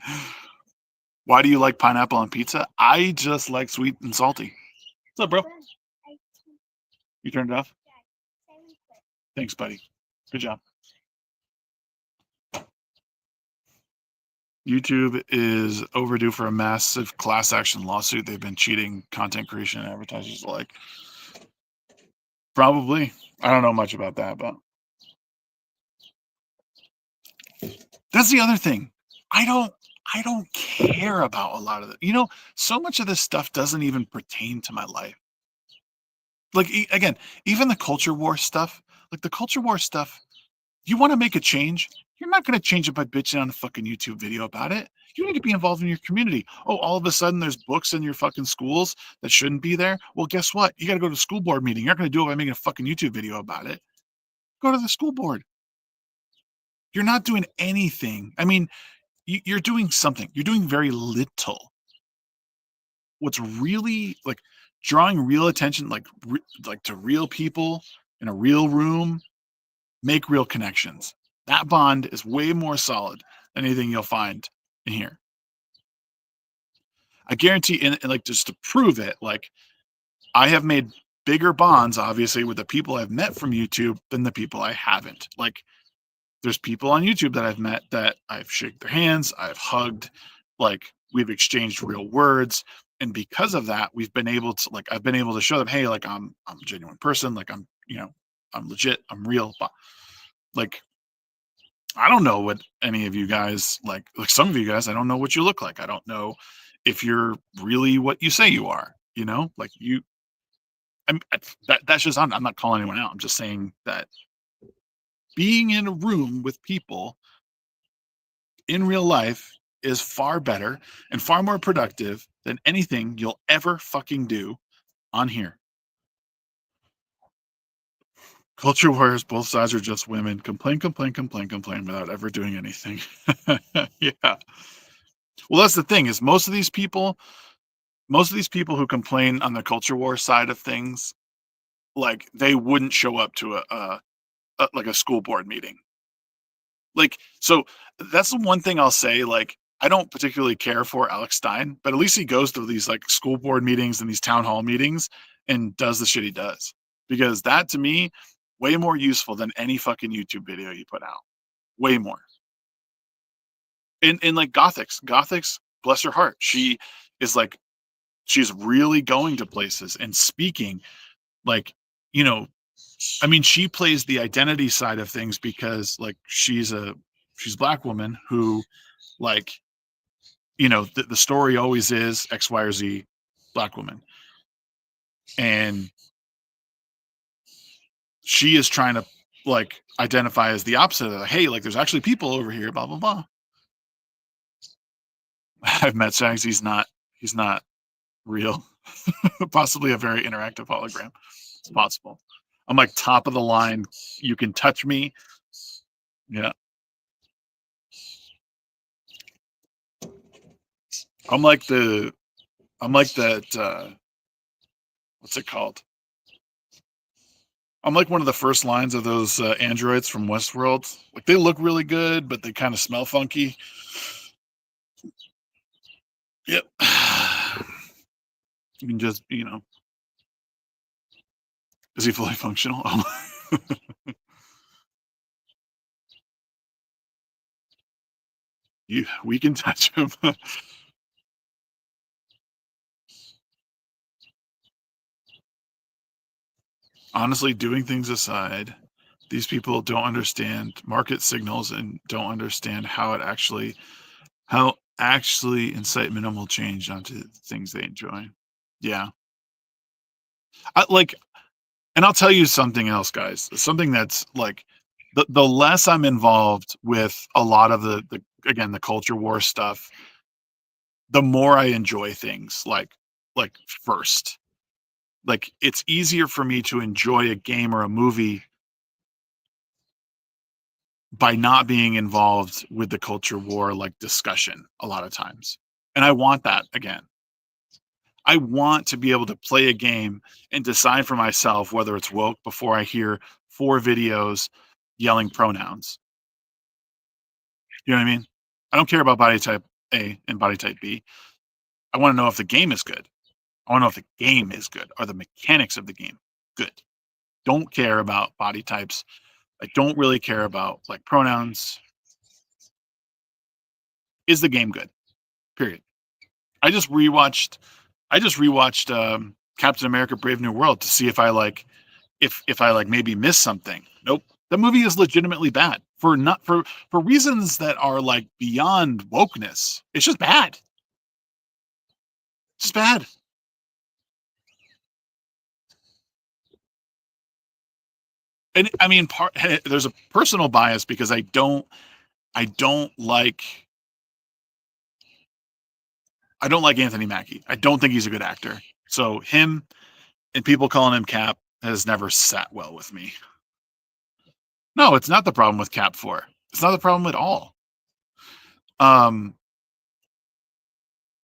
Why do you like pineapple on pizza? I just like sweet and salty. What's up, bro? You turned it off? Thanks, buddy. Good job. YouTube is overdue for a massive class action lawsuit. They've been cheating content creation and advertisers alike. Probably. I don't know much about that, but that's the other thing. I don't care about a lot of it. So much of this stuff doesn't even pertain to my life. Like again, even the culture war stuff, like the culture war stuff, you want to make a change, you're not going to change it by bitching on a fucking YouTube video about it. You need to be involved in your community. Oh, all of a sudden there's books in your fucking schools that shouldn't be there. Well, guess what? You got to go to the school board meeting. You're not going to do it by making a fucking YouTube video about it. Go to the school board. You're not doing anything. I mean, you're doing something. You're doing very little. What's really like drawing real attention, like to real people in a real room, make real connections. That bond is way more solid than anything you'll find in here. I guarantee, and like just to prove it, like I have made bigger bonds, obviously, with the people I've met from YouTube than the people I haven't. Like there's people on YouTube that I've met that I've shaken their hands, I've hugged, like we've exchanged real words. And because of that, I've been able to show them, hey, like I'm a genuine person, like I'm legit, I'm real. But like I don't know what any of you guys like some of you guys, I don't know what you look like. I don't know if you're really what you say you are, like that's just, I'm not calling anyone out. I'm just saying that being in a room with people in real life is far better and far more productive than anything you'll ever fucking do on here. Culture wars, both sides are just women. Complain, complain, complain, complain without ever doing anything. Yeah. Well, that's the thing is most of these people who complain on the culture war side of things, like they wouldn't show up to like a school board meeting. Like, so that's the one thing I'll say. Like, I don't particularly care for Alex Stein, but at least he goes to these like school board meetings and these town hall meetings and does the shit he does. Because that to me, way more useful than any fucking YouTube video you put out. Way more. And like Gothix, bless her heart, is like she's really going to places and speaking like, you know, I mean, she plays the identity side of things because like she's a black woman who like, the story always is X, Y, or Z black woman. And she is trying to like identify as the opposite of that. Hey, like there's actually people over here, blah, blah, blah. I've met Shags. He's not real. Possibly a very interactive hologram. It's possible. I'm like top of the line. You can touch me. Yeah. I'm like that what's it called? I'm like one of the first lines of those androids from Westworld. Like they look really good, but they kind of smell funky. Yep. You can just, is he fully functional? We can touch him. Honestly, doing things aside, these people don't understand market signals and don't understand how actually incite minimal change onto things they enjoy. Yeah. Like, and I'll tell you something else, guys. Something that's like the less I'm involved with a lot of the again the culture war stuff, the more I enjoy things like first. Like it's easier for me to enjoy a game or a movie by not being involved with the culture war like discussion a lot of times. And I want that again. I want to be able to play a game and decide for myself whether it's woke before I hear 4 videos yelling pronouns. You know what I mean? I don't care about body type A and body type B. I want to know if the game is good. I want to know if the game is good. Are the mechanics of the game good? Don't care about body types. I don't really care about like pronouns. Is the game good? Period. I just rewatched Captain America Brave New World to see if I like maybe missed something. Nope. The movie is legitimately bad for not for reasons that are like beyond wokeness. It's just bad. It's just bad. And I mean there's a personal bias because I don't like Anthony Mackie. I don't think he's a good actor. So him and people calling him Cap has never sat well with me. No, it's not the problem with Cap 4. It's not the problem at all. Um,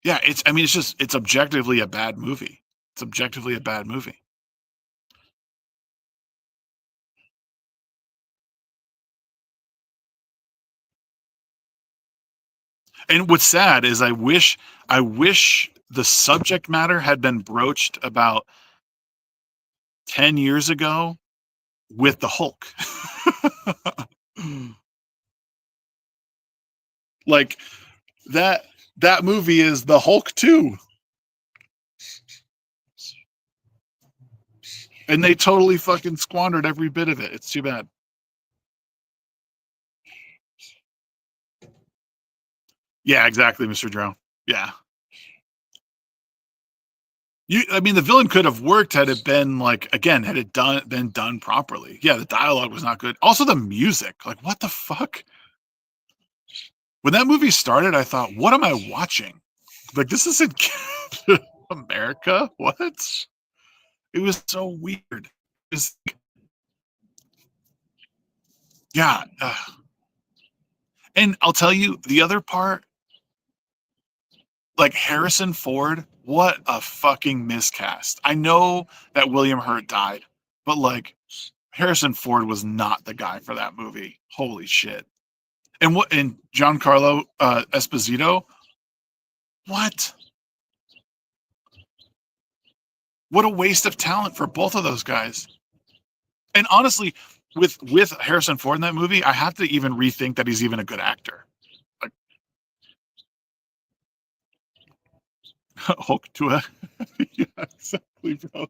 yeah, it's objectively a bad movie. It's objectively a bad movie. And what's sad is I wish the subject matter had been broached about 10 years ago with the Hulk. Like that movie is the Hulk too. And they totally fucking squandered every bit of it. It's too bad. Yeah, exactly, Mr. Drow. Yeah. I mean, the villain could have worked had it been like, again, had it been done properly. Yeah, the dialogue was not good. Also, the music, like, what the fuck? When that movie started, I thought, what am I watching? Like, this isn't America. What? It was so weird. It was, yeah. And I'll tell you the other part, like Harrison Ford, what a fucking miscast. I know that William Hurt died, but like Harrison Ford was not the guy for that movie. Holy shit. And Giancarlo Esposito, what? What a waste of talent for both of those guys. And honestly, with Harrison Ford in that movie, I have to even rethink that he's even a good actor. Like Hulk to a yeah, exactly, bro.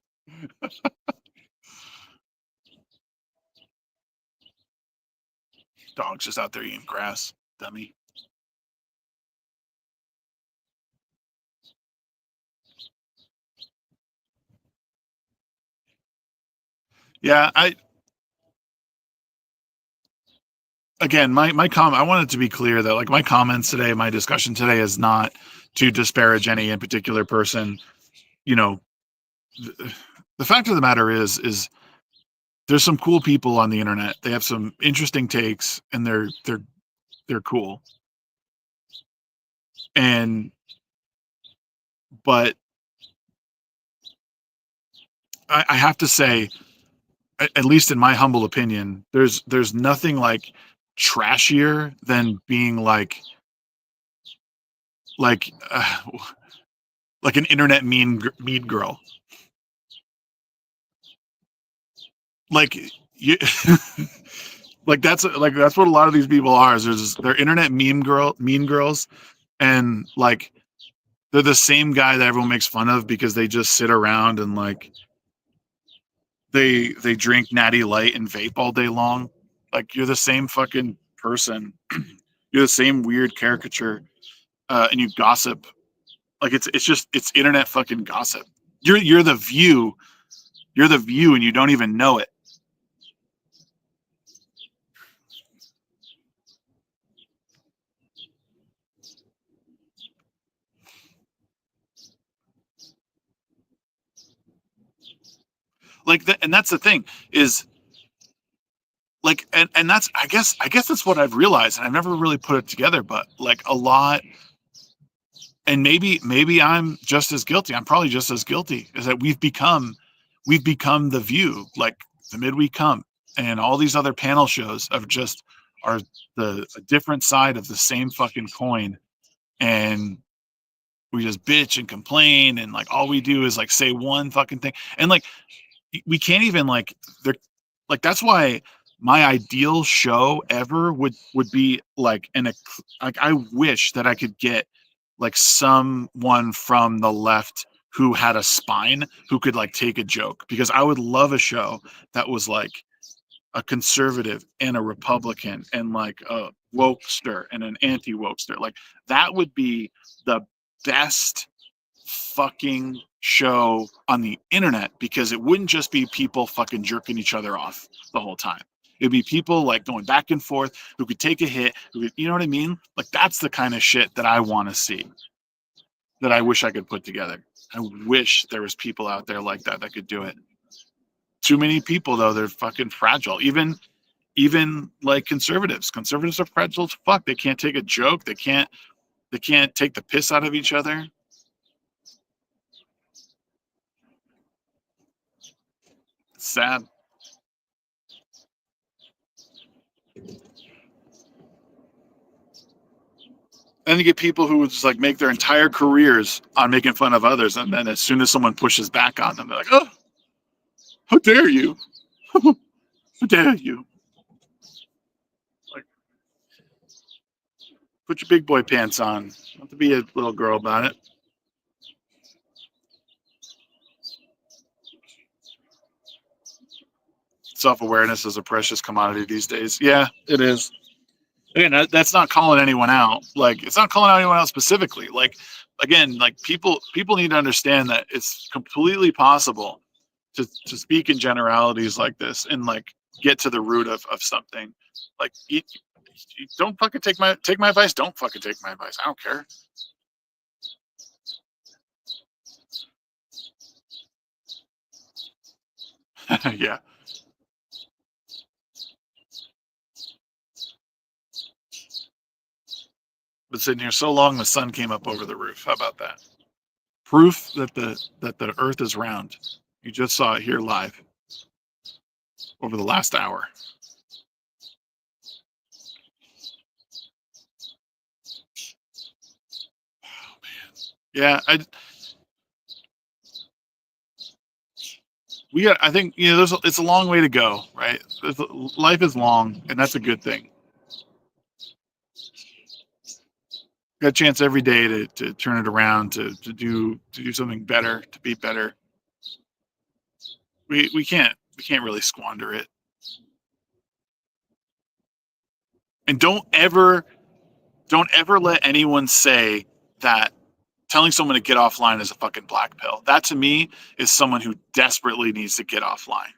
Dog's just out there eating grass, dummy. Yeah, again, my comment. I wanted to be clear that like my comments today, my discussion today is not to disparage any in particular person. You know, the fact of the matter is there's some cool people on the internet. They have some interesting takes, and they're cool. And but I have to say, at least in my humble opinion, there's nothing like trashier than being like uh, like an internet mean girl. Like you, that's what a lot of these people are. They're internet mean girls, and like they're the same guy that everyone makes fun of because they just sit around and like they drink Natty Light and vape all day long. Like you're the same fucking person. You're the same weird caricature, and you gossip. Like it's internet fucking gossip. You're the view. You're the view, and you don't even know it. And that's the thing is like, and that's I guess that's what I've realized, and I've never really put it together, but like a lot, and maybe I'm just as guilty. I'm probably just as guilty. Is that we've become the View, like the Midweek Comp, and all these other panel shows of just are the a different side of the same fucking coin, and we just bitch and complain, and like all we do is like say one fucking thing, and like we can't even like they're like that's why my ideal show ever would be like like I wish that I could get like someone from the left who had a spine who could like take a joke, because I would love a show that was like a conservative and a Republican and like a wokester and an anti-wokester. Like that would be the best fucking show on the internet, because it wouldn't just be people fucking jerking each other off the whole time. It'd be people like going back and forth who could take a hit, you know what I mean? Like that's the kind of shit that I want to see, that I wish I could put together. I wish there was people out there like that could do it. Too many people though, they're fucking fragile. Even like conservatives. Conservatives are fragile as fuck. They can't take a joke. They can't take the piss out of each other. It's sad. And you get people who just like make their entire careers on making fun of others, and then as soon as someone pushes back on them, they're like, "Oh, how dare you? How dare you? Like, put your big boy pants on. Don't have to be a little girl about it." Self-awareness is a precious commodity these days. Yeah, it is. Again, that's not calling anyone out. Like, it's not calling out anyone out specifically. Like, again, like people need to understand that it's completely possible to speak in generalities like this and like get to the root of something. Like you don't fucking take my advice. Don't fucking take my advice. I don't care. Yeah. Been sitting here so long the sun came up over the roof. How about that? Proof that the earth is round. You just saw it here live over the last hour. Oh man. Yeah, I think, you know, it's a long way to go, right? Life is long, and that's a good thing. Got a chance every day to turn it around, to do something better, to be better. We can't really squander it. And don't ever let anyone say that telling someone to get offline is a fucking black pill. That to me is someone who desperately needs to get offline.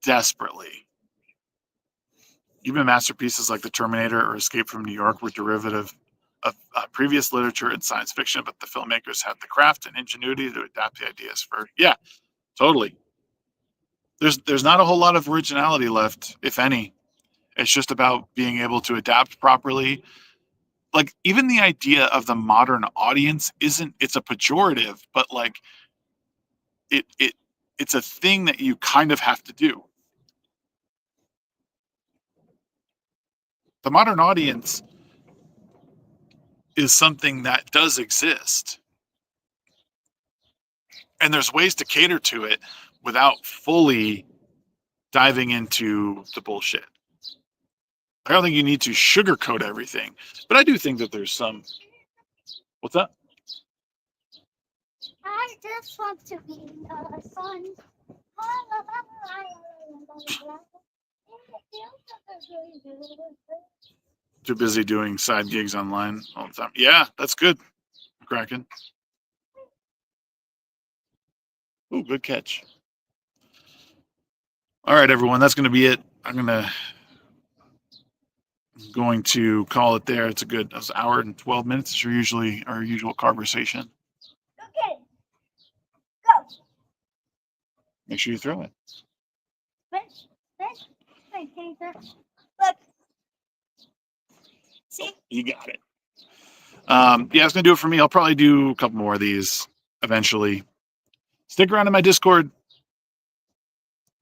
Desperately. Even masterpieces like The Terminator or Escape from New York were derivative of previous literature and science fiction, but the filmmakers had the craft and ingenuity to adapt the ideas for, yeah, totally. There's not a whole lot of originality left, if any. It's just about being able to adapt properly. Like even the idea of the modern audience it's a pejorative, but like it's a thing that you kind of have to do. The modern audience is something that does exist. And there's ways to cater to it without fully diving into the bullshit. I don't think you need to sugarcoat everything, but I do think that there's some. What's that? I just want to be the sun. Too busy doing side gigs online all the time. Yeah, that's good, Kraken. Ooh, good catch. All right, everyone, that's going to be it. I'm going to call it there. It's an hour and 12 minutes. It's usually our usual conversation. Okay. Go. Make sure you throw it. Look. See? You got it. Yeah, it's going to do it for me. I'll probably do a couple more of these eventually. Stick around in my Discord.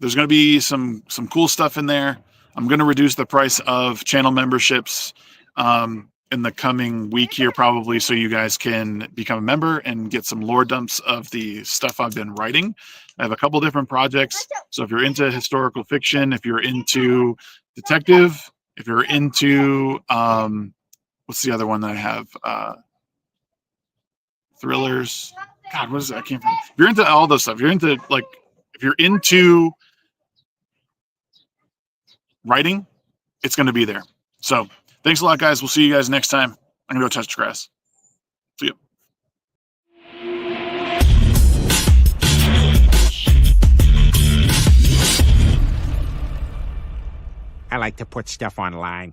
There's going to be some cool stuff in there. I'm going to reduce the price of channel memberships in the coming week here probably, so you guys can become a member and get some lore dumps of the stuff I've been writing. I have a couple different projects. So if you're into historical fiction, if you're into detective, if you're into what's the other one that I have? Thrillers. God, what is that? I can't remember. If you're into all those stuff, if you're into writing, it's going to be there. So thanks a lot, guys. We'll see you guys next time. I'm going to go touch grass. See you. I like to put stuff online.